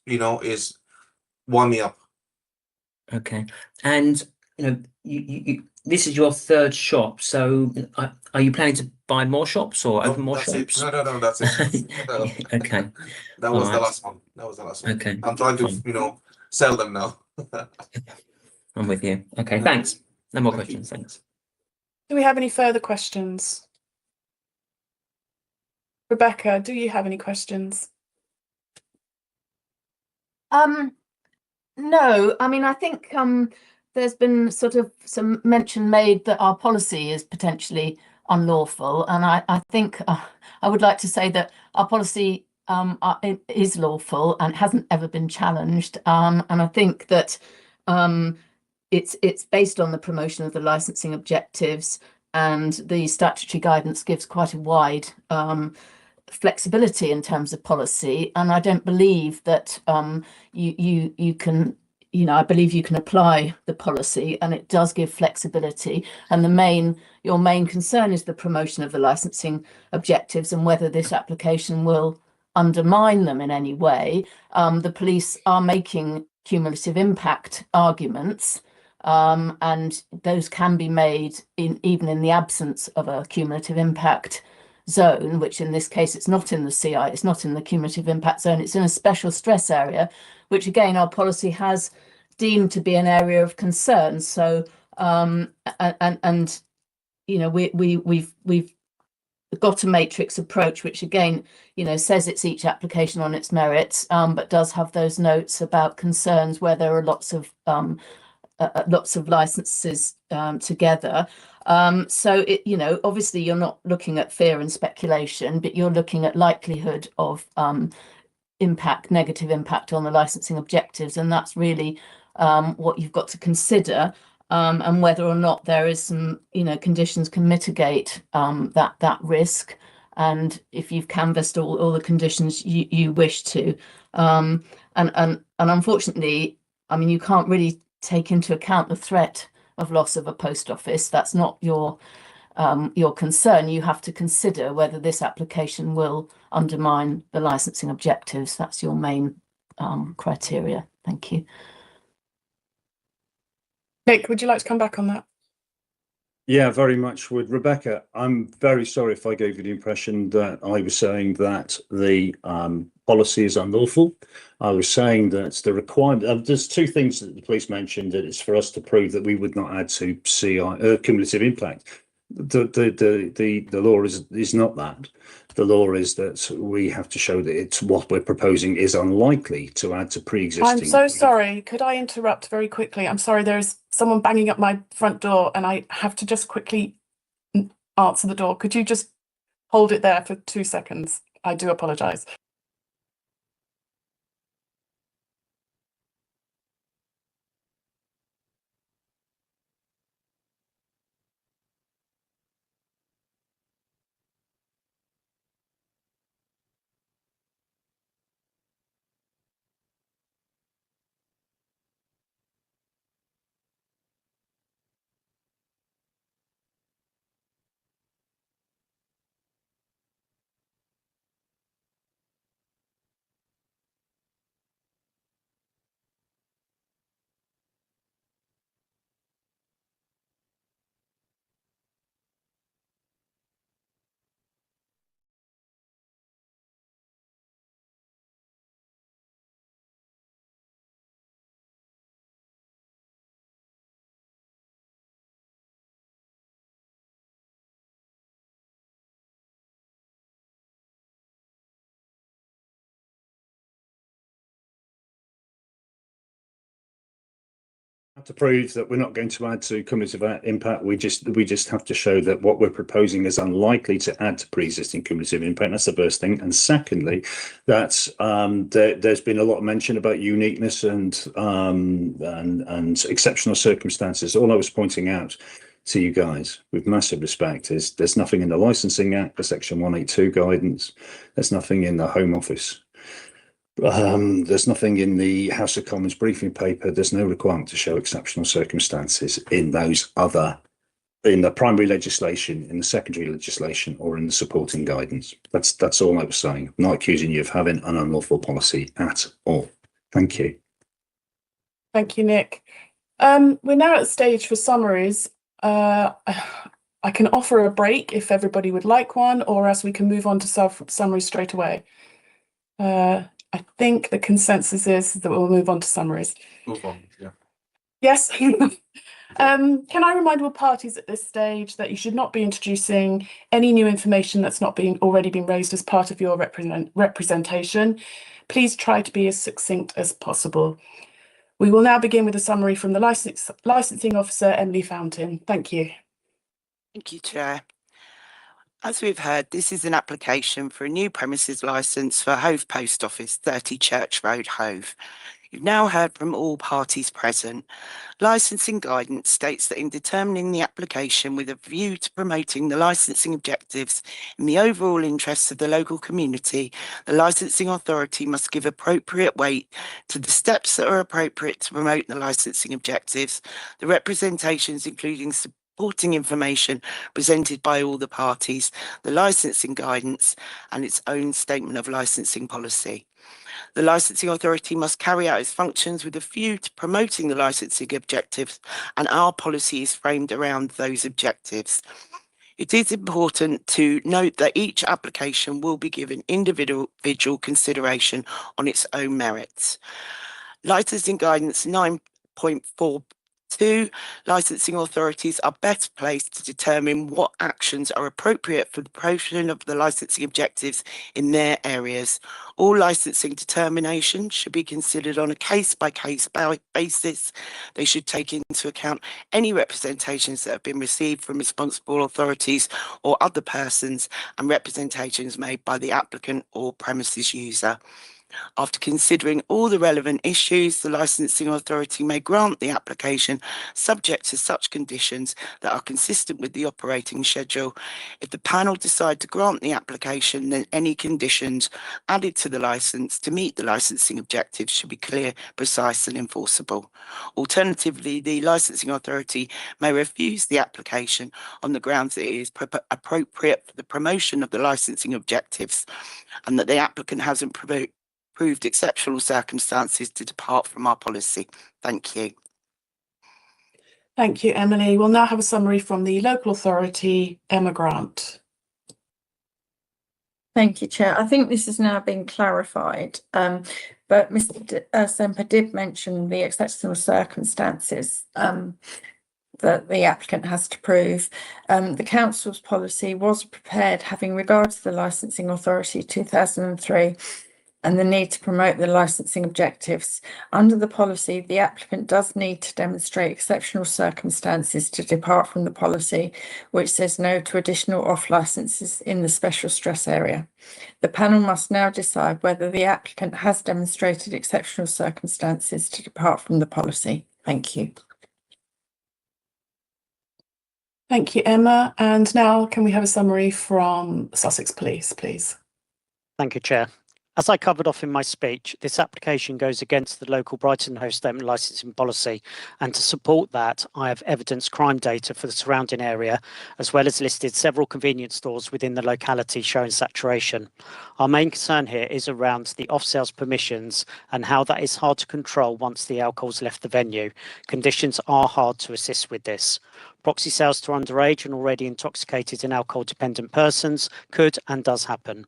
Is warm me up. Okay. And you this is your third shop. So are you planning to buy more shops or open more that's it. shops? No, that's it. Okay. That All was the right. last one. That was the last one. Okay. I'm trying to, Fine. sell them now. I'm with you. Okay. Thanks. No more Thank you. questions. Thanks. Do we have any further questions? Rebecca, do you have any questions? No, I mean, I think there's been sort of some mention made that our policy is potentially unlawful, and I think I would like to say that our policy is lawful and hasn't ever been challenged, and I think that it's based on the promotion of the licensing objectives, and the statutory guidance gives quite a wide flexibility in terms of policy, and I don't believe that you can, I believe you can apply the policy, and it does give flexibility. And your main concern is the promotion of the licensing objectives and whether this application will undermine them in any way. The police are making cumulative impact arguments, and those can be made even in the absence of a cumulative impact zone, which in this case it's not in the CI, it's not in the cumulative impact zone, it's in a special stress area, which again our policy has deemed to be an area of concern. So we've got a matrix approach, which again says it's each application on its merits, but does have those notes about concerns where there are lots of licenses together. So obviously you're not looking at fear and speculation, but you're looking at likelihood of negative impact on the licensing objectives, and that's really what you've got to consider, and whether or not there is some conditions can mitigate that risk, and if you've canvassed all the conditions you wish to, and unfortunately, I mean, you can't really take into account the threat of loss of a post office. That's not your concern. You have to consider whether this application will undermine the licensing objectives. That's your main criteria. Thank you. Nick, would you like to come back on that? Yeah, very much would. Rebecca, I'm very sorry if I gave you the impression that I was saying that the policy is unlawful. I was saying that the requirement, there's two things that the police mentioned, that it's for us to prove that we would not add to CI cumulative impact. The law is not that. The law is that we have to show that it's what we're proposing is unlikely to add to pre-existing. I'm so sorry. Could I interrupt very quickly? I'm sorry, there's someone banging up my front door and I have to just quickly answer the door. Could you just hold it there for 2 seconds? I do apologise. To prove that we're not going to add to cumulative impact, we just have to show that what we're proposing is unlikely to add to pre-existing cumulative impact. That's the first thing. And secondly, that there's been a lot of mention about uniqueness and exceptional circumstances. All I was pointing out to you guys with massive respect is there's nothing in the Licensing Act, the Section 182 guidance. There's nothing in the Home Office. There's nothing in the House of Commons briefing paper. There's no requirement to show exceptional circumstances in the primary legislation, in the secondary legislation, or in the supporting guidance. That's all I was saying. I'm not accusing you of having an unlawful policy at all. Thank you. Thank you, Nick. We're now at the stage for summaries. I can offer a break if everybody would like one, or else we can move on to summaries straight away. I think the consensus is that we'll move on to summaries. Move on, yeah. Yes. Can I remind all parties at this stage that you should not be introducing any new information that's not already been raised as part of your representation. Please try to be as succinct as possible. We will now begin with a summary from the licensing officer, Emily Fountain. Thank you. Thank you, Chair. As we've heard, this is an application for a new premises licence for Hove Post Office, 30 Church Road, Hove. You've now heard from all parties present. Licensing guidance states that in determining the application with a view to promoting the licensing objectives in the overall interests of the local community, the licensing authority must give appropriate weight to the steps that are appropriate to promote the licensing objectives, the representations including supporting information presented by all the parties, the licensing guidance, and its own statement of licensing policy. The licensing authority must carry out its functions with a view to promoting the licensing objectives, and our policy is framed around those objectives. It is important to note that each application will be given individual consideration on its own merits. Licensing guidance 9.4. Licensing authorities are best placed to determine what actions are appropriate for the promotion of the licensing objectives in their areas. All licensing determinations should be considered on a case-by-case basis. They should take into account any representations that have been received from responsible authorities or other persons, and representations made by the applicant or premises user. After considering all the relevant issues, the licensing authority may grant the application subject to such conditions that are consistent with the operating schedule. If the panel decide to grant the application, then any conditions added to the license to meet the licensing objectives should be clear, precise and enforceable. Alternatively, the licensing authority may refuse the application on the grounds that it is appropriate for the promotion of the licensing objectives and that the applicant hasn't proved exceptional circumstances to depart from our policy. Thank you. Thank you, Emily. We'll now have a summary from the local authority, Emma Grant. Thank you, Chair. I think this has now been clarified, but Mr. Semper did mention the exceptional circumstances that the applicant has to prove. The council's policy was prepared having regard to the licensing authority 2003 and the need to promote the licensing objectives. Under the policy, the applicant does need to demonstrate exceptional circumstances to depart from the policy, which says no to additional off licenses in the special stress area. The panel must now decide whether the applicant has demonstrated exceptional circumstances to depart from the policy. Thank you. Thank you, Emma. And now can we have a summary from Sussex Police, please? Thank you, Chair. As I covered off in my speech, this application goes against the local Brighton Hove statement licensing policy, and to support that, I have evidenced crime data for the surrounding area, as well as listed several convenience stores within the locality showing saturation. Our main concern here is around the off-sales permissions and how that is hard to control once the alcohol's left the venue. Conditions are hard to assist with this. Proxy sales to underage and already intoxicated and alcohol-dependent persons could and does happen.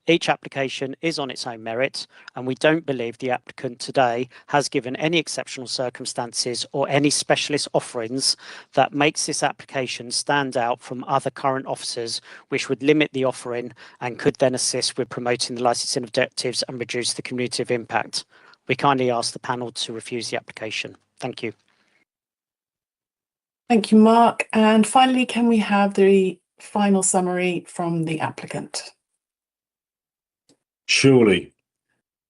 Each application is on its own merit, and we don't believe the applicant today has given any exceptional circumstances or any specialist offerings that makes this application stand out from other current officers, which would limit the offering and could then assist with promoting the licensing objectives and reduce the cumulative impact. We kindly ask the panel to refuse the application. Thank you. Thank you, Mark. And finally, can we have the final summary from the applicant? Surely.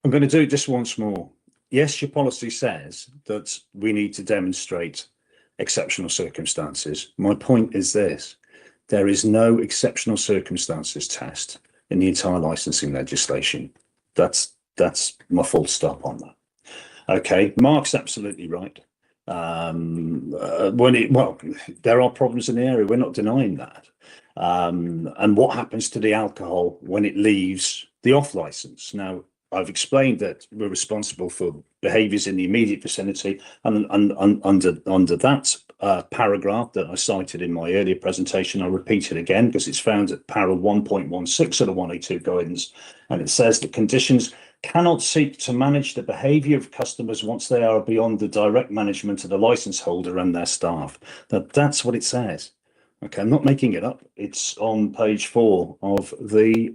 I'm going to do it just once more. Yes, your policy says that we need to demonstrate exceptional circumstances. My point is this: there is no exceptional circumstances test in the entire licensing legislation. That's my full stop on that. Okay, Mark's absolutely right. There are problems in the area. We're not denying that. And what happens to the alcohol when it leaves the off license? Now, I've explained that we're responsible for behaviours in the immediate vicinity, and under that paragraph that I cited in my earlier presentation, I'll repeat it again because it's found at para 1.16 of the 182 guidance, and it says that conditions cannot seek to manage the behaviour of customers once they are beyond the direct management of the licence holder and their staff. That's what it says. Okay, I'm not making it up. It's on page 4 of the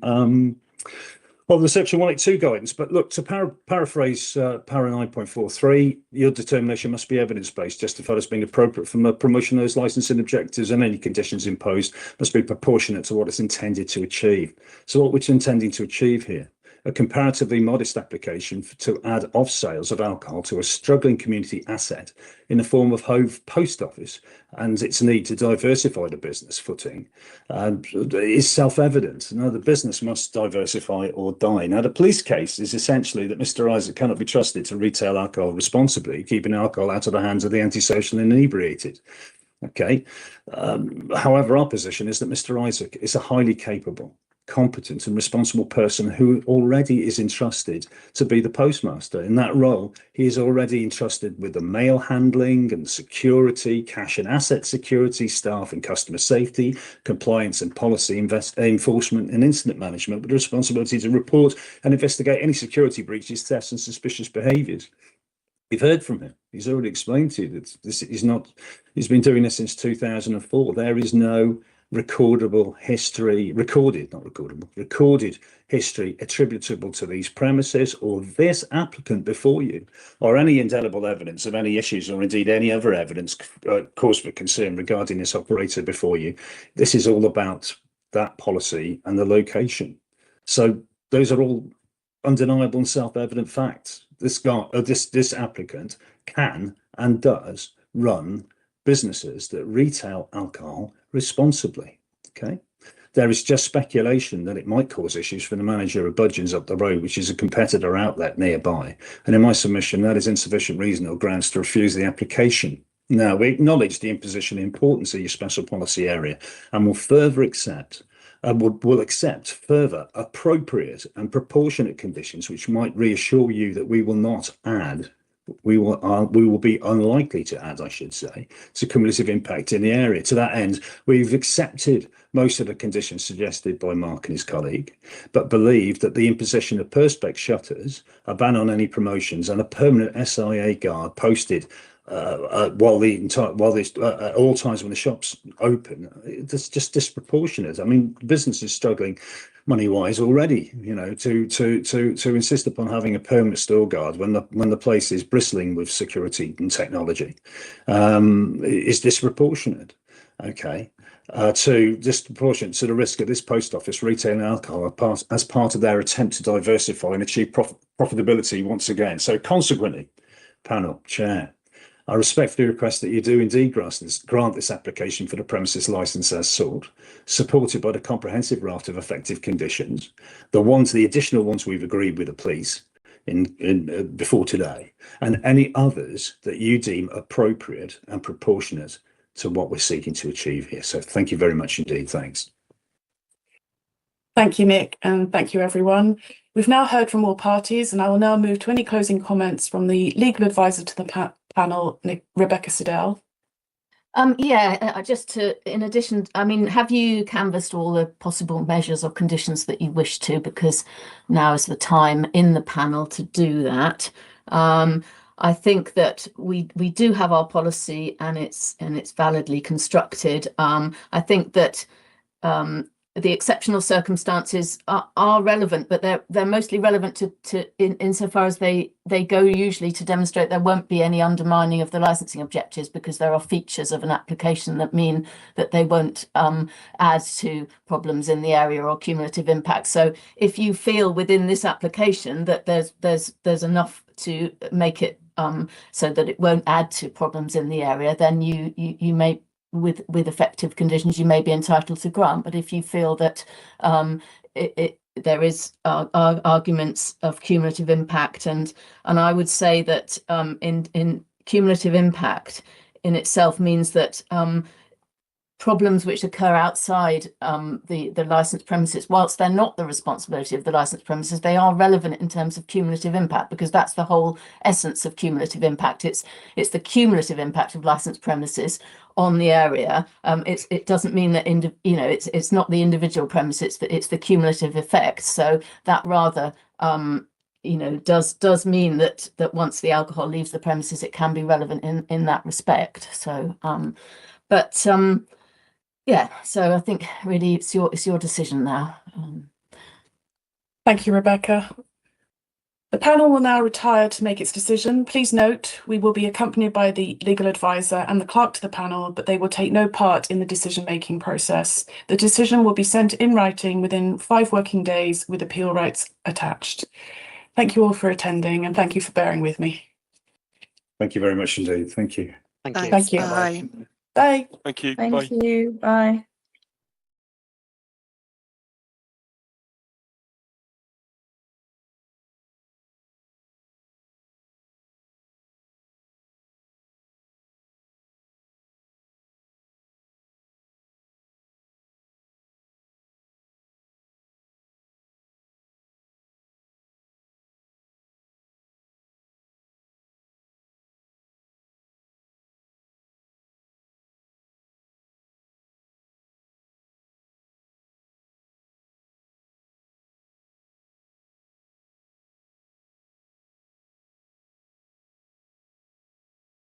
section 182 guidance. But look, to paraphrase para 9.43, your determination must be evidence-based, justified as being appropriate from the promotion of those licensing objectives, and any conditions imposed must be proportionate to what it's intended to achieve. So what we're intending to achieve here: a comparatively modest application to add off sales of alcohol to a struggling community asset in the form of Hove Post Office, and its need to diversify the business footing is self-evident. Now, the business must diversify or die. Now, the police case is essentially that Mr. Isaac cannot be trusted to retail alcohol responsibly, keeping alcohol out of the hands of the antisocial and inebriated. Okay. However, our position is that Mr. Isaac is a highly capable, competent and responsible person who already is entrusted to be the postmaster. In that role, he is already entrusted with the mail handling and security, cash and asset security, staff and customer safety, compliance and policy enforcement and incident management, with the responsibility to report and investigate any security breaches, thefts and suspicious behaviours. We've heard from him. He's already explained to you that he's been doing this since 2004. There is no recorded history attributable to these premises or this applicant before you, or any indelible evidence of any issues, or indeed any other evidence cause for concern regarding this operator before you. This is all about that policy and the location. So those are all undeniable and self-evident facts. This applicant can and does run businesses that retail alcohol responsibly. Okay, there is just speculation that it might cause issues for the manager of Budgeons up the road, which is a competitor outlet nearby, and in my submission that is insufficient reason or grounds to refuse the application. Now, we acknowledge the imposition and importance of your special policy area, and will accept further appropriate and proportionate conditions which might reassure you that we will not add, we will be unlikely to add, I should say, to cumulative impact in the area. To that end, we've accepted most of the conditions suggested by Mark and his colleague, but believe that the imposition of perspex shutters, a ban on any promotions, and a permanent SIA guard posted at all times when the shop's open, it's just disproportionate. I mean, business is struggling money-wise already, to insist upon having a permanent store guard when the place is bristling with security and technology is disproportionate. Okay. Disproportionate to the risk of this post office retailing alcohol as part of their attempt to diversify and achieve profitability once again. So consequently, panel, chair, I respectfully request that you do indeed grant this application for the premises licence as sought, supported by the comprehensive raft of effective conditions, the additional ones we've agreed with the police before today, and any others that you deem appropriate and proportionate to what we're seeking to achieve here. So thank you very much indeed. Thanks. Thank you, Nick, and thank you, everyone. We've now heard from all parties, and I will now move to any closing comments from the legal advisor to the panel, Rebecca Siddell. In addition, I mean, have you canvassed all the possible measures or conditions that you wish to? Because now is the time in the panel to do that. I think that we do have our policy, and it's validly constructed. I think that the exceptional circumstances are relevant, but they're mostly relevant to insofar as they go usually to demonstrate there won't be any undermining of the licensing objectives, because there are features of an application that mean that they won't add to problems in the area or cumulative impact. So if you feel within this application that there's enough to make it so that it won't add to problems in the area, then you may, with effective conditions, you may be entitled to grant. But if you feel that there is arguments of cumulative impact, and I would say that in cumulative impact in itself means that problems which occur outside the licensed premises, whilst they're not the responsibility of the licensed premises, they are relevant in terms of cumulative impact, because that's the whole essence of cumulative impact. It's the cumulative impact of licensed premises on the area. It doesn't mean that it's not the individual premise, it's the cumulative effect. So that rather does mean that once the alcohol leaves the premises, it can be relevant in that respect. So yeah, so I think really it's your decision now. Thank you, Rebecca. The panel will now retire to make its decision. Please note, we will be accompanied by the legal advisor and the clerk to the panel, but they will take no part in the decision-making process. The decision will be sent in writing within 5 working days with appeal rights attached. Thank you all for attending, and thank you for bearing with me. Thank you very much indeed. Thank you. Thank you. Thank you. Bye. Bye. Thank you. Thank Bye. you. Bye.